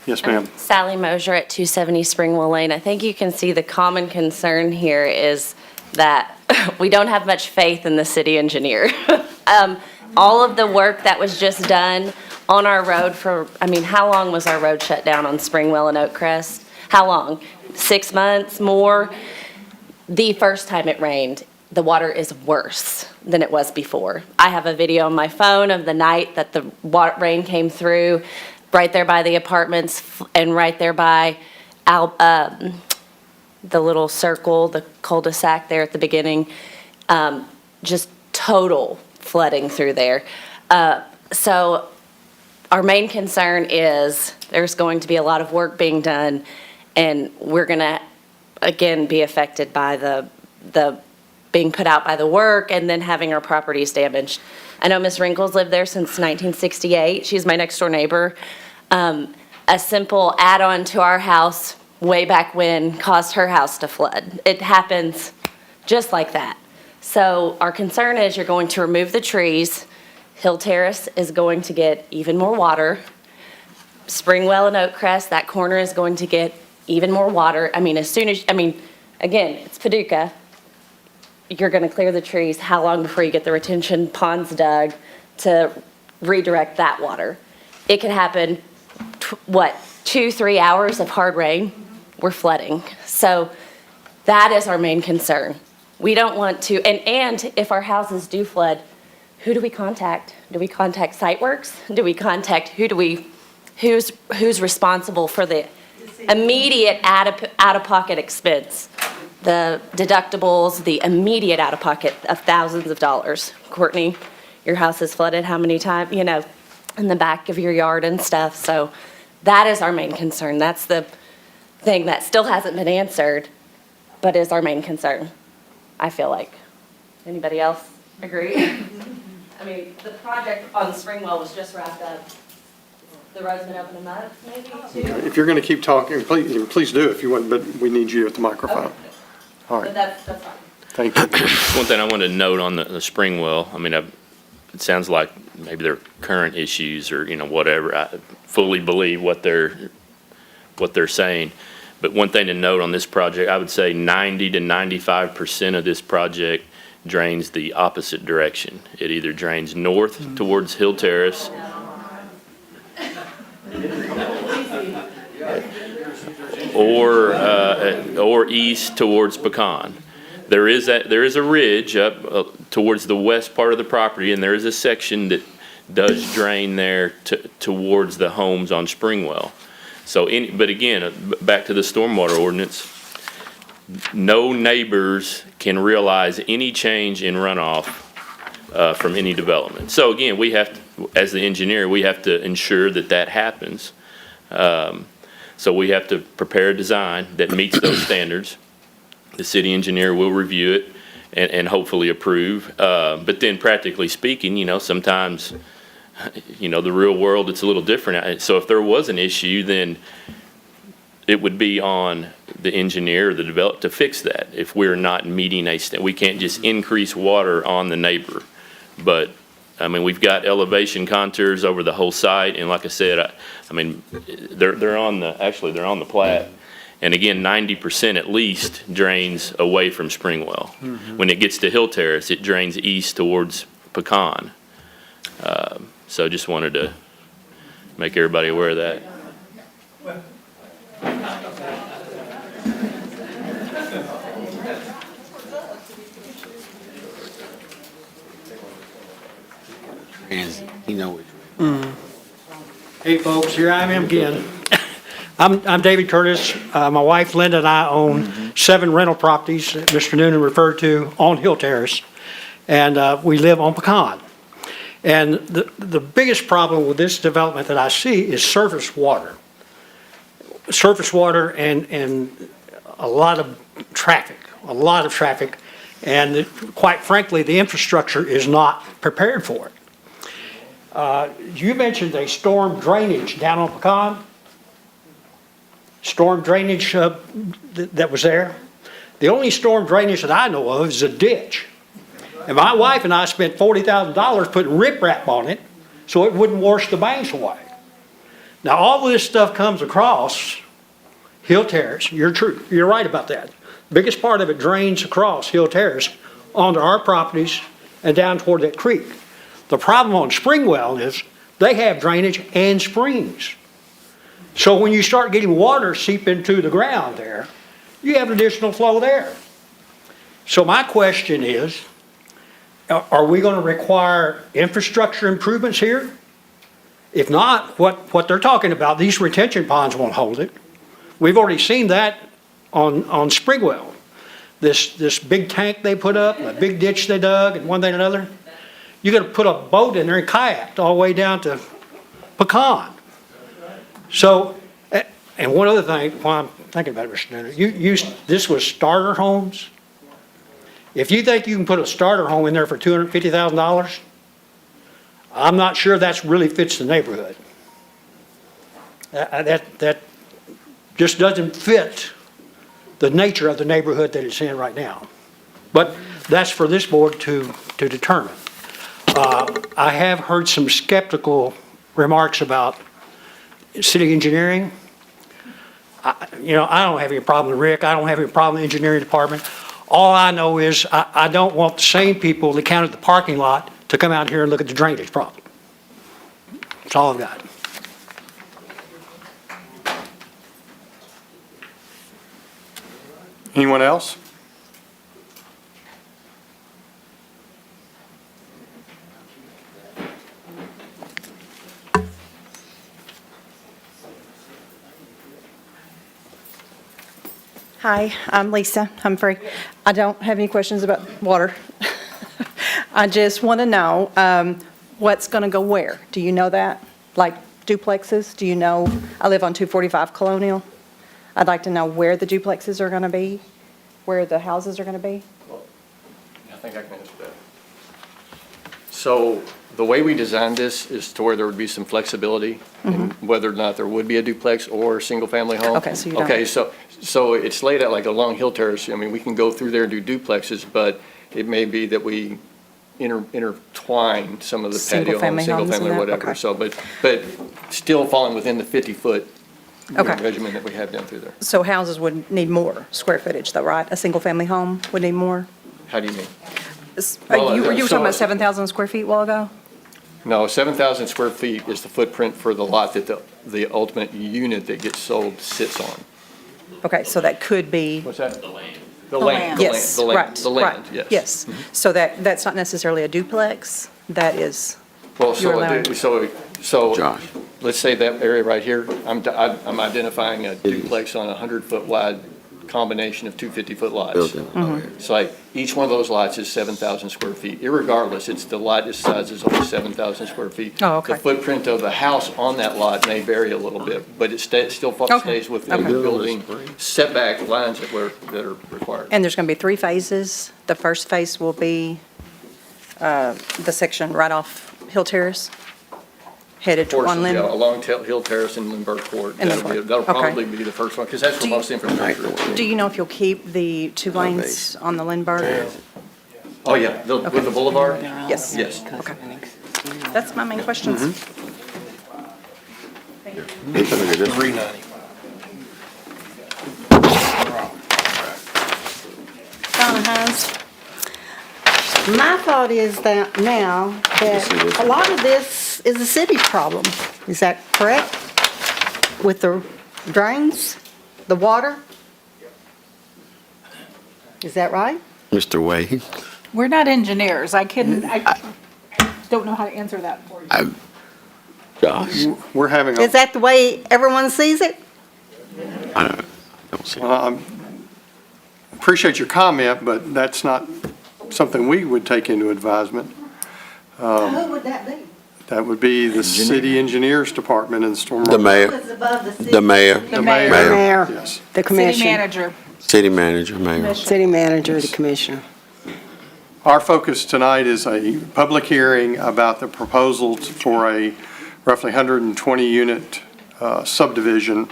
Yes, ma'am. Sally Mosier at 270 Springwell Lane. I think you can see the common concern here is that we don't have much faith in the city engineer. All of the work that was just done on our road how long was our road shut down on Springwell and Oakcrest? How long? 6 months, more? The first time it rained, the water is worse than it was before. I have a video on my phone of the night that the rain came through, right there by the apartments and right there by the little circle, the cul-de-sac there at the beginning, just total flooding through there. So our main concern is there's going to be a lot of work being done, and we're going to, again, be affected by the being put out by the work and then having our properties damaged. I know Ms. Wrinkles lived there since 1968. She's my next door neighbor. A simple add-on to our house way back when caused her house to flood. It happens just like that. So our concern is you're going to remove the trees. Hill Terrace is going to get even more water. Springwell and Oakcrest, that corner is going to get even more water. Again, it's Paducah. You're going to clear the trees. How long before you get the retention ponds dug to redirect that water? It could happen, 2-3 hours of hard rain, we're flooding. So that is our main concern. We don't want to, and if our houses do flood, who do we contact? Do we contact Siteworks? Do we contact, who's responsible for the immediate out-of-pocket expense? The deductibles, the immediate out-of-pocket of thousands of dollars. Courtney, your house is flooded how many times, in the back of your yard and stuff. So that is our main concern. That's the thing that still hasn't been answered, but is our main concern, I feel like. Anybody else agree? I mean, the project on Springwell was just wrapped up. The road's been open a month, maybe, 2? If you're going to keep talking, please do if you want, but we need you at the microphone. Okay. All But right, that's fine. thank you. One thing I wanted to note on the Springwell, I mean, it sounds like maybe there are current issues or, whatever. I fully believe what they're saying. But one thing to note on this project, I would say 90 to 95% of this project drains the opposite direction. It either drains north towards Hill Terrace or east towards Pecan. There is a ridge up towards the west part of the property, and there is a section that does drain there towards the homes on Springwell. But again, back to the stormwater ordinance, no neighbors can realize any change in runoff from any development. So again, we have to, as the engineer, we have to ensure that happens. So we have to prepare a design that meets those standards. The city engineer will review it and hopefully approve. But then practically speaking, sometimes, the real world, it's a little different. So if there was an issue, then it would be on the engineer or the developer to fix that. If we're not meeting we can't just increase water on the neighbor. But I mean, we've got elevation contours over the whole site, and like I said, I mean, they're on the plat. And again, 90% at least drains away from Springwell. Mm-hmm. When it gets to Hill Terrace, it drains east towards Pecan. So just wanted to make everybody aware of that. Hey, folks, here I am again. I'm David Curtis. My wife Linda and I own 7 rental properties that Mr. Noonan referred to on Hill Terrace, and we live on Pecan. And the biggest problem with this development that I see is surface water. Surface water and a lot of traffic, and quite frankly, the infrastructure is not prepared for it. You mentioned a storm drainage down on Pecan. Storm drainage that was there. The only storm drainage that I know of is a ditch. And my wife and I spent $40,000 putting riprap on it so it wouldn't wash the banks away. Now, all of this stuff comes across Hill Terrace. You're right about that. The biggest part of it drains across Hill Terrace onto our properties and down toward that creek. The problem on Springwell is they have drainage and springs. So when you start getting water seep into the ground there, you have additional flow there. So my question is, are we going to require infrastructure improvements here? If not, what they're talking about, these retention ponds won't hold it. We've already seen that on Springwell. This big tank they put up, a big ditch they dug, and one thing and another. You got to put a boat in there and kayak all the way down to Pecan. So, and one other thing, while I'm thinking about it, Mr. Noonan, this was starter homes. If you think you can put a starter home in there for $250,000, I'm not sure that really fits the neighborhood. That just doesn't fit the nature of the neighborhood that it's in right now. But that's for this board to determine. I have heard some skeptical remarks about city engineering. I don't have any problem with Rick. I don't have any problem with the engineering department. All I know is I don't want the same people that counted the parking lot to come out here and look at the drainage problem. That's all I've got. Anyone else? Hi, I'm Lisa Humphrey. I don't have any questions about water. I just want to know what's going to go where. Do you know that? Like duplexes? Do you know? I live on 245 Colonial. I'd like to know where the duplexes are going to be, where the houses are going to be. I think I can answer that. So the way we designed this is to where there would be some flexibility in whether or not there would be a duplex or a single-family home. Okay, so you don't- Okay, so it's laid out like along Hill Terrace. I mean, we can go through there and do duplexes, but it may be that we intertwine some of the patio Single-family homes, homes and single-family, that? whatever. Okay. So, but still falling within the 50-foot Okay. regimen that we have down through there. So houses would need more square footage though, right? A single-family home would need more? How do you mean? You were so- talking about 7,000 square feet a while ago? No, 7,000 square feet is the footprint for the lot that the ultimate unit that gets sold sits on. Okay, so that could be. What's that? The land. Yes, right, The land, right, yes. yes. So that's not necessarily a duplex, that is, Well, you're allowing- so Josh. let's say that area right here, I'm identifying a duplex on a 100-foot wide combination of two 50-foot lots. Building. It's like, each one of those lots is 7,000 square feet. Irregardless, it's the lot size is only 7,000 square feet. Oh, okay. The footprint of the house on that lot may vary a little bit, but it still Okay. stays within the Okay. building setback lines that are required. and there's going to be 3 phases. The first phase will be the section right off Hill Terrace, headed to Portions, one yeah, Lynn. along Hill Terrace and Lindbergh Court. And That'll Lindbergh, okay. probably be the first one, because that's where most infrastructure is. Do you know if you'll keep the 2 lanes on the Lindbergh? Oh, yeah, with the boulevard? Yes. Yes. Okay. That's my main questions. Donna Hines. My thought is that now that a lot of this is a city problem. Is that correct? With the drains, the water? Is that right? Mr. Wade, We're not engineers. I don't know how to answer that for you. Josh, We're having Is that the way everyone sees it? I don't see. I appreciate your comment, but that's not something we would take into advisement. Who would that be? That would be the city engineers department and stormwater. The mayor, Who's above the city? the mayor, The mayor, Mayor. Yes. The city commission, manager, city manager, mayor. commission. city manager, the commissioner. Our focus tonight is a public hearing about the proposals for a roughly 120-unit subdivision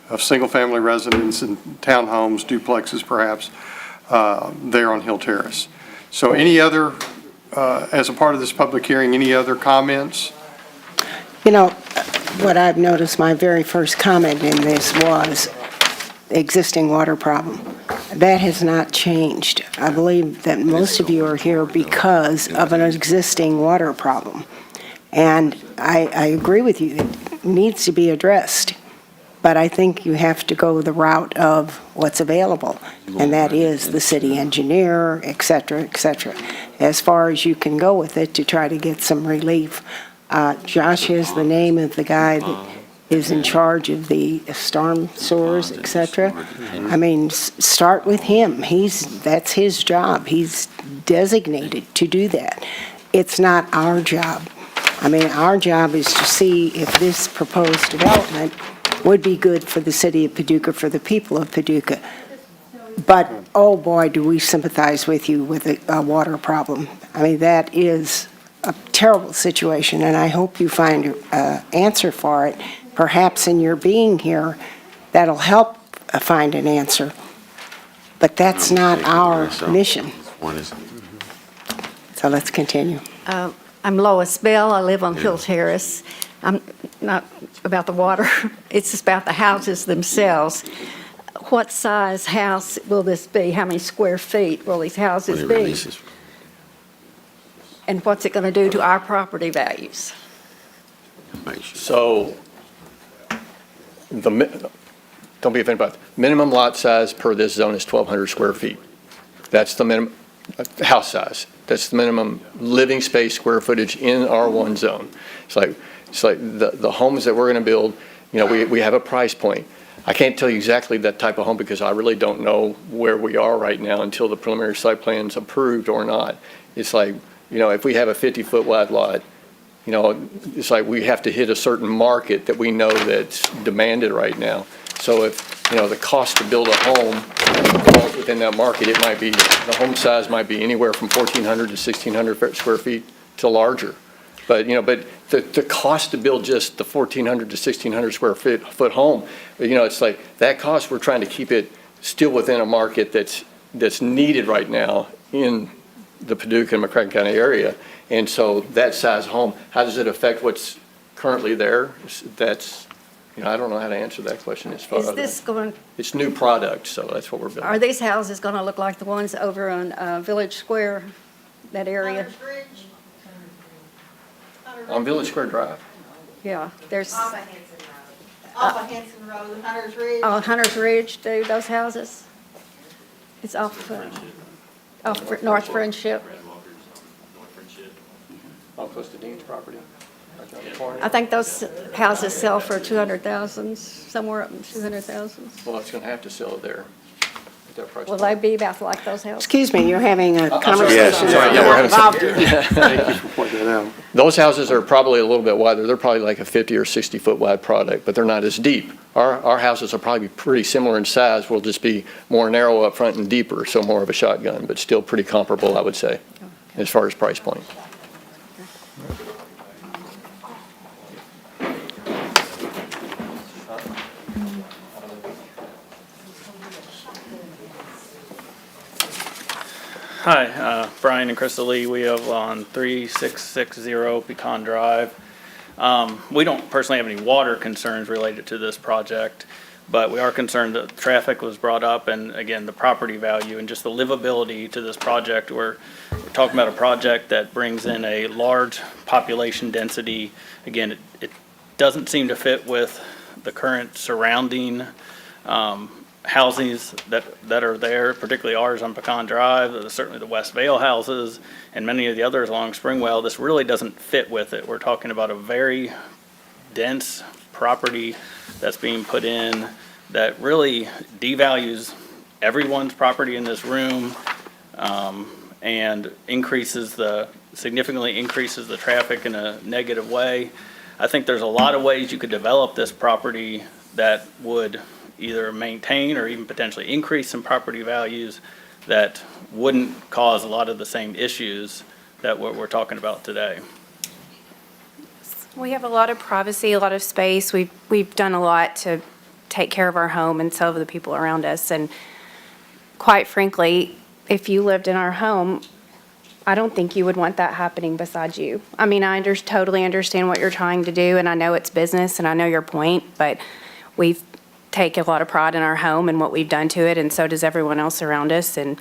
of single-family residence and townhomes, duplexes perhaps, there on Hill Terrace. So any other, as a part of this public hearing, any other comments? You know, what I've noticed, my very first comment in this was the existing water problem. That has not changed. I believe that most of you are here because of an existing water problem. And I agree with you, it needs to be addressed. But I think you have to go the route of what's available, and that is the city engineer, et cetera, as far as you can go with it to try to get some relief. Josh has the name of the guy that is in charge of the storm sewers, et cetera. I mean, start with him. That's his job. He's designated to do that. It's not our job. I mean, our job is to see if this proposed development would be good for the city of Paducah, for the people of Paducah. But, oh boy, do we sympathize with you with a water problem. I mean, that is a terrible situation, and I hope you find an answer for it. Perhaps in your being here, that'll help find an answer. But that's not our mission. So let's continue. I'm Lois Bell. I live on Hill Terrace. I'm not about the water. It's just about the houses themselves. What size house will this be? How many square feet will these houses be? And what's it going to do to our property values? So, don't be offended by it. Minimum lot size per this zone is 1,200 square feet. That's the minimum, house size. That's the minimum living space square footage in R1 zone. It's like the homes that we're going to build, you know, we have a price point. I can't tell you exactly that type of home because I really don't know where we are right now until the preliminary site plan's approved or not. It's like, you know, if we have a 50-foot wide lot, you know, it's like we have to hit a certain market that we know that's demanded right now. So if the cost to build a home falls within that market. It might be, the home size might be anywhere from 1,400 to 1,600 square feet to larger. But, the cost to build just the 1,400 to 1,600 square foot home, it's like that cost, we're trying to keep it still within a market that's needed right now in the Paducah and McCracken County area. And so that size home, how does it affect what's currently there? That's, I don't know how to answer that question as far as. Is this going, It's new product, so that's what we're building. are these houses going to look like the ones over on Village Square, that area? On Village Square Drive. Yeah, there's, Off of Henson Road, Hunter's Ridge. Hunter's Ridge, those houses? It's off North Friendship. All close to Dean's property. Right there on the corner. I think those houses sell for 200,000, somewhere up in 200,000. Well, it's going to have to sell it there. At that price Will point. they be about like those houses? Excuse me, you're having a I'm sorry. conversation. Sorry, yeah, we're having involved some- in- Thank you for pointing that out. Those houses are probably a little bit wider. They're probably like a 50 or 60 foot wide product, but they're not as deep. Our houses are probably pretty similar in size. We'll just be more narrow up front and deeper, so more of a shotgun, but still pretty comparable, I would say, as far as price point. Hi, Brian and Crystal Lee. We live on 3660 Pecan Drive. We don't personally have any water concerns related to this project, but we are concerned that traffic was brought up and, again, the property value and just the livability to this project. We're talking about a project that brings in a large population density. Again, it doesn't seem to fit with the current surrounding houses that are there, particularly ours on Pecan Drive, certainly the West Vale houses, and many of the others along Springwell. This really doesn't fit with it. We're talking about a very dense property that's being put in that really devalues everyone's property in this room, and significantly increases the traffic in a negative way. I think there's a lot of ways you could develop this property that would either maintain or even potentially increase some property values that wouldn't cause a lot of the same issues that we're talking about today. We have a lot of privacy, a lot of space. We've done a lot to take care of our home and serve the people around us. And quite frankly, if you lived in our home, I don't think you would want that happening beside you. I mean, I totally understand what you're trying to do, and I know it's business, and I know your point, but we've take a lot of pride in our home and what we've done to it, and so does everyone else around us. And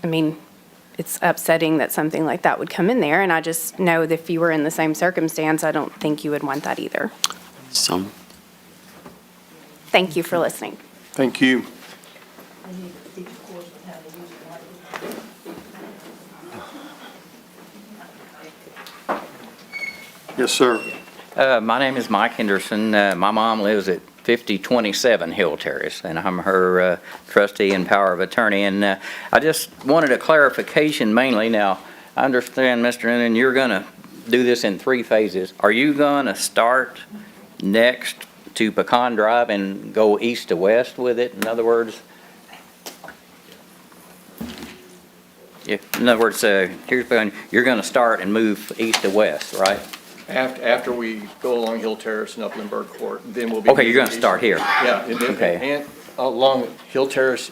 I mean, it's upsetting that something like that would come in there, and I just know that if you were in the same circumstance, I don't think you would want that either. Thank you for listening. Thank you. Yes, sir. My name is Mike Henderson. My mom lives at 5027 Hill Terrace, and I'm her trustee and power of attorney. And I just wanted a clarification mainly. Now, I understand, Mr. Noonan, you're going to do this in 3 phases. Are you going to start next to Pecan Drive and go east to west with it? In other words, you're going to start and move east to west, right? After we go along Hill Terrace and up Lindbergh Court, then we'll be. Okay, you're going to start here. Yeah, Okay. and along Hill Terrace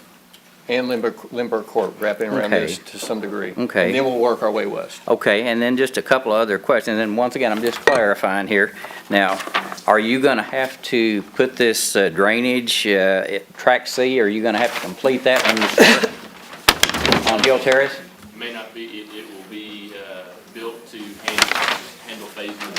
and Lindbergh Court, wrapping around Okay. this to some degree. Okay. And then we'll work our way west. Okay, and then just a couple of other questions, and once again, I'm just clarifying here. Now, are you gonna have to put this drainage, track C, are you gonna have to complete that when you start on Hill Terrace? May not be, it will be built to handle phase 1.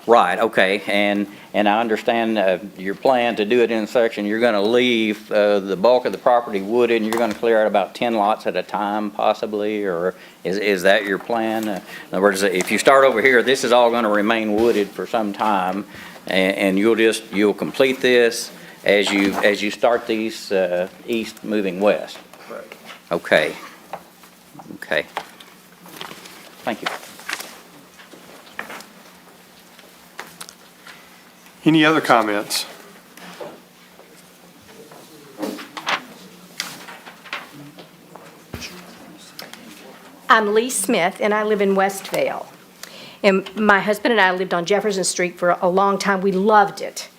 Right, okay, and I understand your plan to do it in section, you're gonna leave the bulk of the property wooded, and you're gonna clear out about 10 lots at a time possibly, or is that your plan? In other words, if you start over here, this is all gonna remain wooded for some time, and you'll complete this as you start these east moving west? Correct. Okay. Okay. Thank you. Any other comments? I'm Lee Smith, and I live in Westvale. And my husband and I lived on Jefferson Street for a long time. We loved it,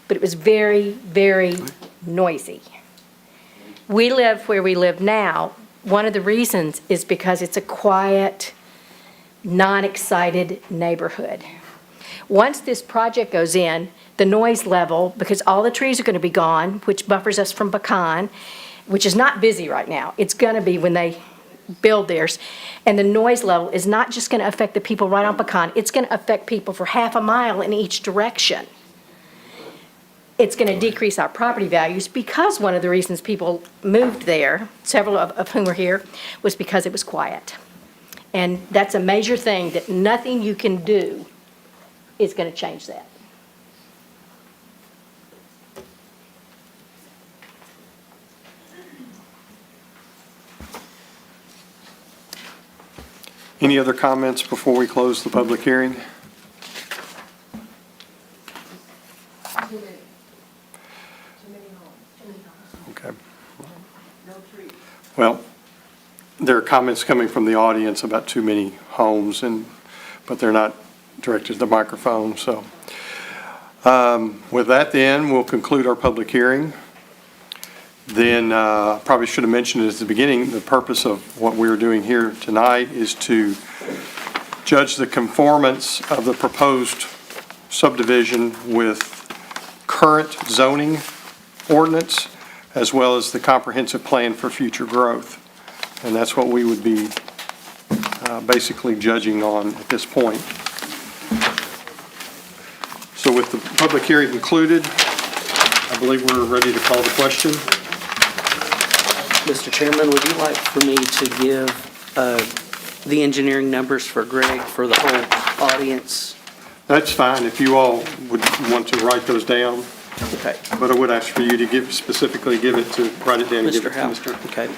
but it was very, very noisy. We live where we live now. One of the reasons is because it's a quiet, non-excited neighborhood. Once this project goes in, the noise level, because all the trees are going to be gone, which buffers us from Pecan, which is not busy right now. It's going to be when they build theirs. And the noise level is not just going to affect the people right on Pecan. It's going to affect people for half a mile in each direction. It's going to decrease our property values because one of the reasons people moved there, several of whom are here, was because it was quiet. And that's a major thing that nothing you can do is going to change that. Any other comments before we close the public hearing? Okay. Well, there are comments coming from the audience about too many homes, but they're not directed to the microphone. So with that, then, we'll conclude our public hearing. Then probably should have mentioned at the beginning, the purpose of what we're doing here tonight is to judge the conformance of the proposed subdivision with current zoning ordinance, as well as the comprehensive plan for future growth. And that's what we would be basically judging on at this point. So with the public hearing concluded, I believe we're ready to call the question. Mr. Chairman, would you like for me to give the engineering numbers for Greg for the whole audience? That's fine, if you all would want to write those down. Okay. But I would ask for you to specifically give it to, write it down and give it to Mr. Mr. Okay.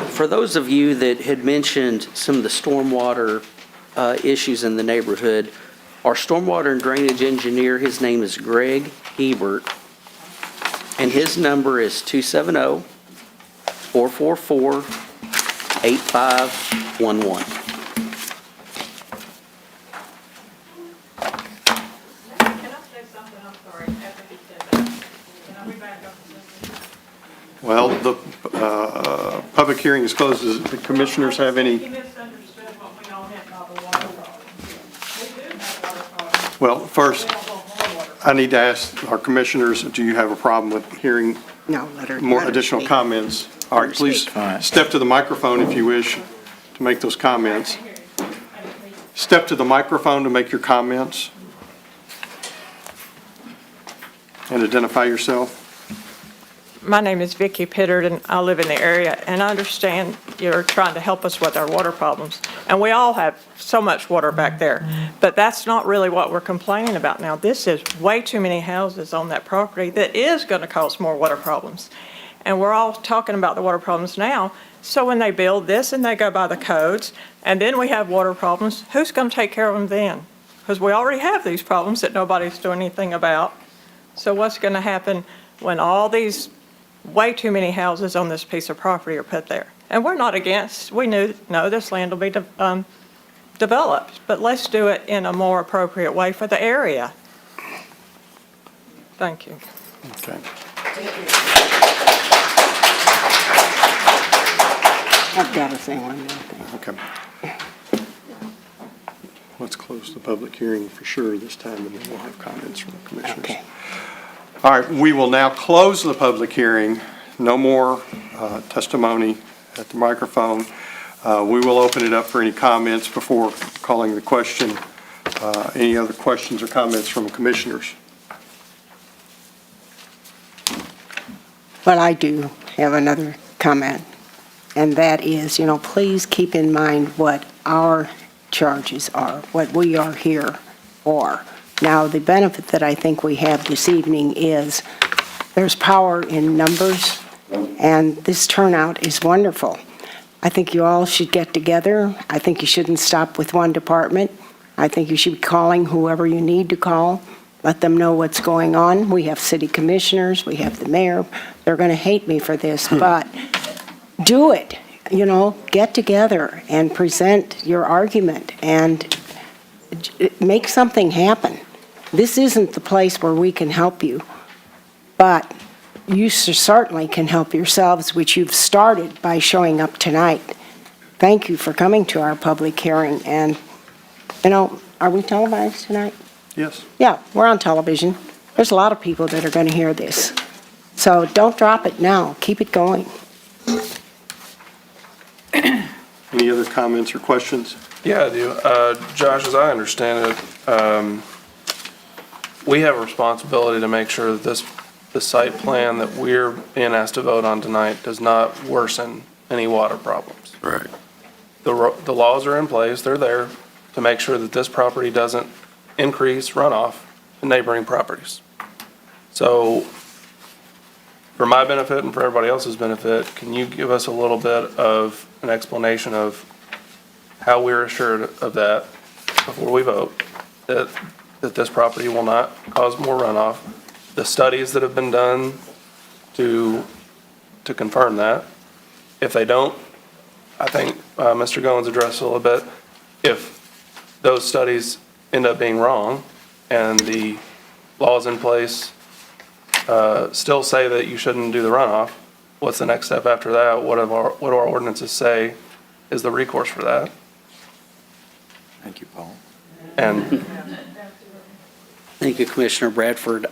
For those of you that had mentioned some of the stormwater issues in the neighborhood, our stormwater and drainage engineer, his name is Greg Hebert, and his number is 270-444-8511. Well, the public hearing is closed. Does the commissioners have any? Well, first, I need to ask our commissioners, do you have a problem with hearing more additional comments? All right, please step to the microphone if you wish to make those comments. Step to the microphone to make your comments. And identify yourself. My name is Vicki Pittard, and I live in the area, and I understand you're trying to help us with our water problems. And we all have so much water back there, but that's not really what we're complaining about now. This is way too many houses on that property that is going to cause more water problems. And we're all talking about the water problems now, so when they build this and they go by the codes, and then we have water problems, who's going to take care of them then? Because we already have these problems that nobody's doing anything about. So what's going to happen when all these way too many houses on this piece of property are put there? And we're not against, we know this land will be developed, but let's do it in a more appropriate way for the area. Thank you. Okay. I've got to say one more thing. Okay. Let's close the public hearing for sure this time, and then we'll have comments from the commissioners. Okay. All right, we will now close the public hearing. No more testimony at the microphone. We will open it up for any comments before calling the question. Any other questions or comments from commissioners? Well, I do have another comment, and that is, please keep in mind what our charges are, what we are here for. Now, the benefit that I think we have this evening is there's power in numbers, and this turnout is wonderful. I think you all should get together. I think you shouldn't stop with one department. I think you should be calling whoever you need to call, let them know what's going on. We have city commissioners, we have the mayor. They're going to hate me for this, but do it. get together and present your argument and make something happen. This isn't the place where we can help you, but you certainly can help yourselves, which you've started by showing up tonight. Thank you for coming to our public hearing. And, are we televised tonight? Yes. Yeah, we're on television. There's a lot of people that are going to hear this. So don't drop it now. Keep it going. Any other comments or questions? Yeah, I do. Josh, as I understand it, we have a responsibility to make sure that the site plan that we're being asked to vote on tonight does not worsen any water problems. Right. The laws are in place, they're there to make sure that this property doesn't increase runoff to neighboring properties. So, for my benefit and for everybody else's benefit, can you give us a little bit of an explanation of how we're assured of that before we vote, that this property will not cause more runoff, the studies that have been done to confirm that? If they don't, I think Mr. Goins addressed a little bit, if those studies end up being wrong and the laws in place still say that you shouldn't do the runoff, what's the next step after that? What do our ordinances say is the recourse for that? Thank you, Paul. And Thank you, Commissioner Bradford.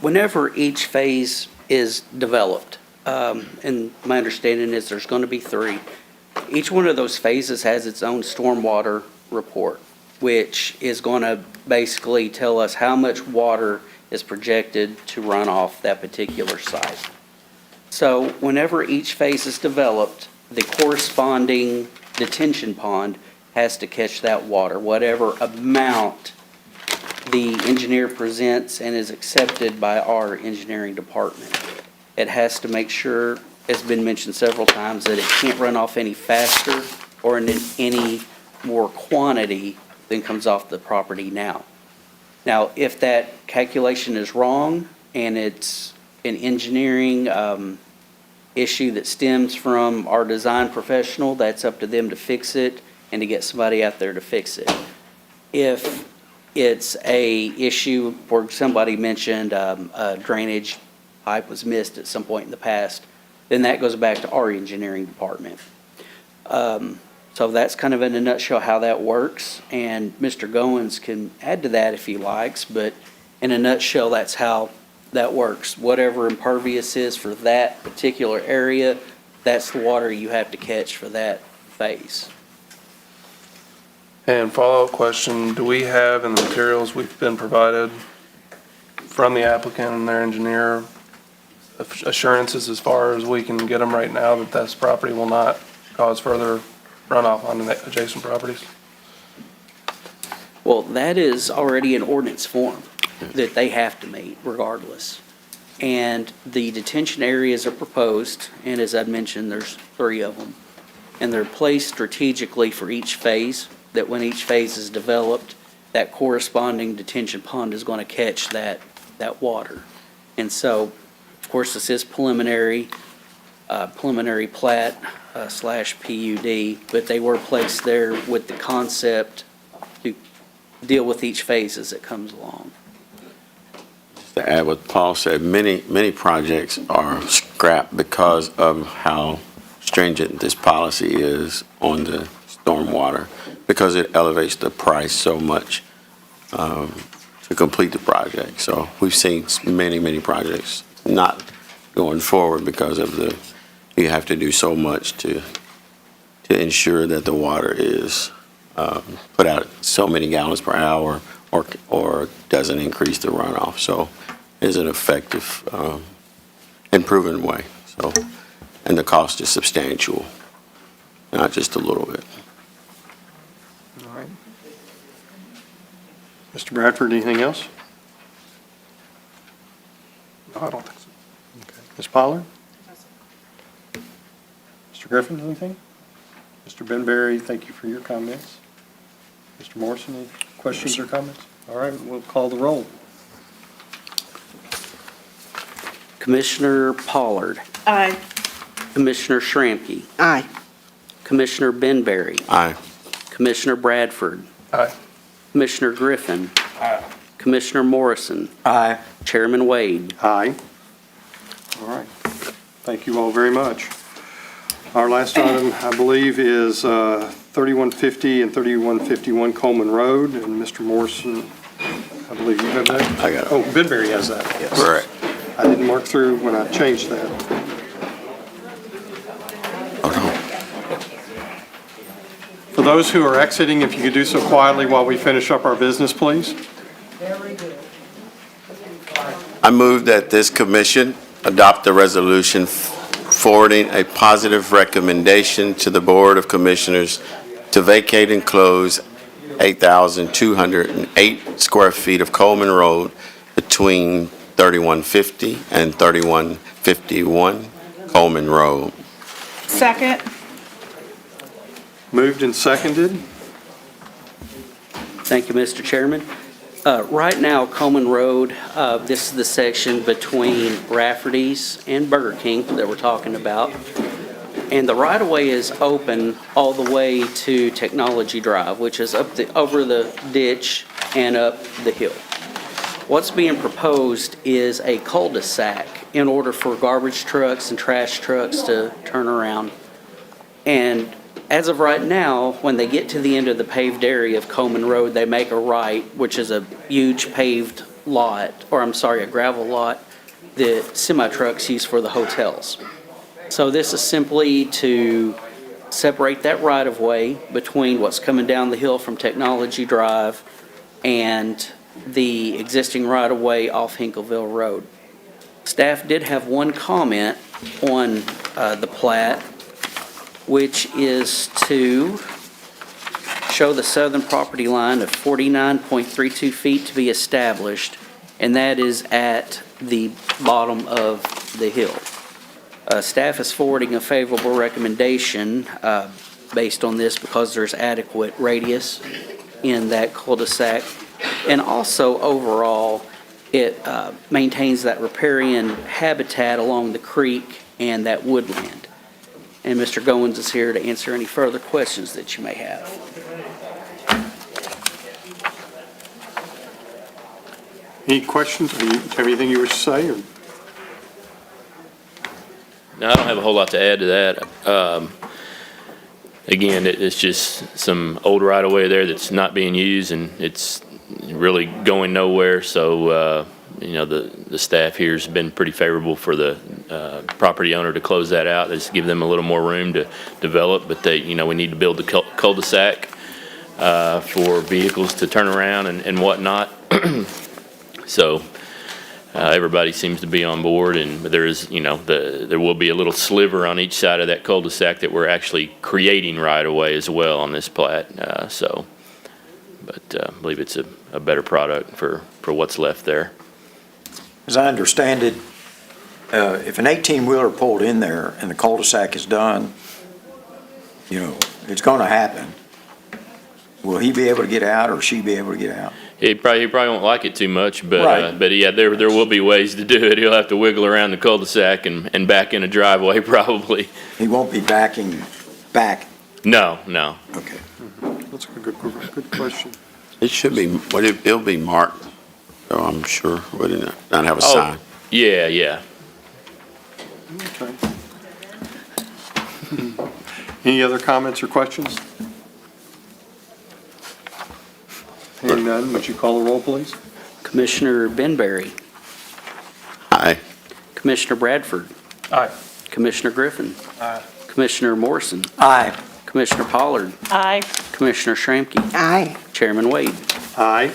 Whenever each phase is developed, and my understanding is there's going to be 3, each one of those phases has its own stormwater report, which is going to basically tell us how much water is projected to run off that particular site. So whenever each phase is developed, the corresponding detention pond has to catch that water, whatever amount the engineer presents and is accepted by our engineering department. It has to make sure, it's been mentioned several times, that it can't run off any faster or in any more quantity than comes off the property now. Now, if that calculation is wrong and it's an engineering issue that stems from our design professional, that's up to them to fix it and to get somebody out there to fix it. If it's a issue, where somebody mentioned a drainage pipe was missed at some point in the past, then that goes back to our engineering department. So that's kind of in a nutshell how that works, and Mr. Goins can add to that if he likes, but in a nutshell, that's how that works. Whatever impervious is for that particular area, that's the water you have to catch for that phase. And follow-up question, do we have in the materials we've been provided from the applicant and their engineer assurances as far as we can get them right now that this property will not cause further runoff on the adjacent properties? Well, that is already an ordinance form that they have to meet regardless. And the detention areas are proposed, and as I mentioned, there's 3 of them. And they're placed strategically for each phase, that when each phase is developed, that corresponding detention pond is going to catch that water. And so, of course, this is preliminary plat / PUD, but they were placed there with the concept to deal with each phase as it comes along. To add what Paul said, many projects are scrapped because of how stringent this policy is on the stormwater, because it elevates the price so much to complete the project. So we've seen many projects not going forward because of you have to do so much to ensure that the water is put out so many gallons per hour or doesn't increase the runoff. So it's an effective and proven way. So, and the cost is substantial, not just a little bit. All right. Mr. Bradford, anything else? No, I don't think so. Okay. Ms. Pollard? Mr. Griffin, anything? Mr. Benberry, thank you for your comments. Mr. Morrison, any questions or comments? All right, we'll call the roll. Commissioner Pollard. Aye. Commissioner Shramky, Aye. Commissioner Benberry, Aye. Commissioner Bradford, Aye. Commissioner Griffin, Commissioner Morrison, Aye. Chairman Wade. Aye. All right. Thank you all very much. Our last item, I believe, is 3150 and 3151 Coleman Road, and Mr. Morrison, I believe you have that? I got it. Oh, Benberry has that. Correct. I didn't mark through when I changed that. For those who are exiting, if you could do so quietly while we finish up our business, please. I move that this commission adopt a resolution forwarding a positive recommendation to the Board of Commissioners to vacate and close 8,208 square feet of Coleman Road between 3150 and 3151 Coleman Road. Second. Moved and seconded. Thank you, Mr. Chairman. Right now, Coleman Road, this is the section between Rafferty's and Burger King that we're talking about. And the right-of-way is open all the way to Technology Drive, which is over the ditch and up the hill. What's being proposed is a cul-de-sac in order for garbage trucks and trash trucks to turn around. And as of right now, when they get to the end of the paved area of Coleman Road, they make a right, which is a huge paved lot, or I'm sorry, a gravel lot that semi-trucks use for the hotels. So this is simply to separate that right-of-way between what's coming down the hill from Technology Drive and the existing right-of-way off Hinkleville Road. Staff did have one comment on the plat, which is to show the southern property line of 49.32 feet to be established, and that is at the bottom of the hill. Staff is forwarding a favorable recommendation based on this because there's adequate radius in that cul-de-sac. And also, overall, it maintains that riparian habitat along the creek and that woodland. And Mr. Goins is here to answer any further questions that you may have. Any questions? Do you have anything you wish to say? Or? No, I don't have a whole lot to add to that. Again, it's just some old right-of-way there that's not being used, and it's really going nowhere. So, the staff here has been pretty favorable for the property owner to close that out. Just give them a little more room to develop, but we need to build the cul-de-sac for vehicles to turn around and whatnot. So everybody seems to be on board, and there is, there will be a little sliver on each side of that cul-de-sac that we're actually creating right away as well on this plat. But I believe it's a better product for what's left there. As I understand it, if an 18-wheeler pulled in there and the cul-de-sac is done, it's going to happen. Will he be able to get out, or she be able to get out? He probably won't like it too much, but Right. but yeah, there will be ways to do it. He'll have to wiggle around the cul-de-sac and back in a driveway probably. He won't be backing back. No. Okay. That's a good question. It should be, it'll be marked, so I'm sure, wouldn't it? Not have a sign. Yeah. Okay. Any other comments or questions? Hearing none, would you call the roll, please? Commissioner Benberry. Aye. Commissioner Bradford. Aye. Commissioner Griffin. Aye. Commissioner Morrison. Aye. Commissioner Pollard. Aye. Commissioner Shramky. Aye. Chairman Wade. Aye.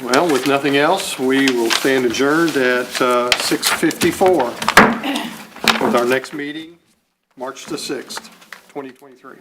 Well, with nothing else, we will stand adjourned at 6:54 with our next meeting, March the 6th, 2023.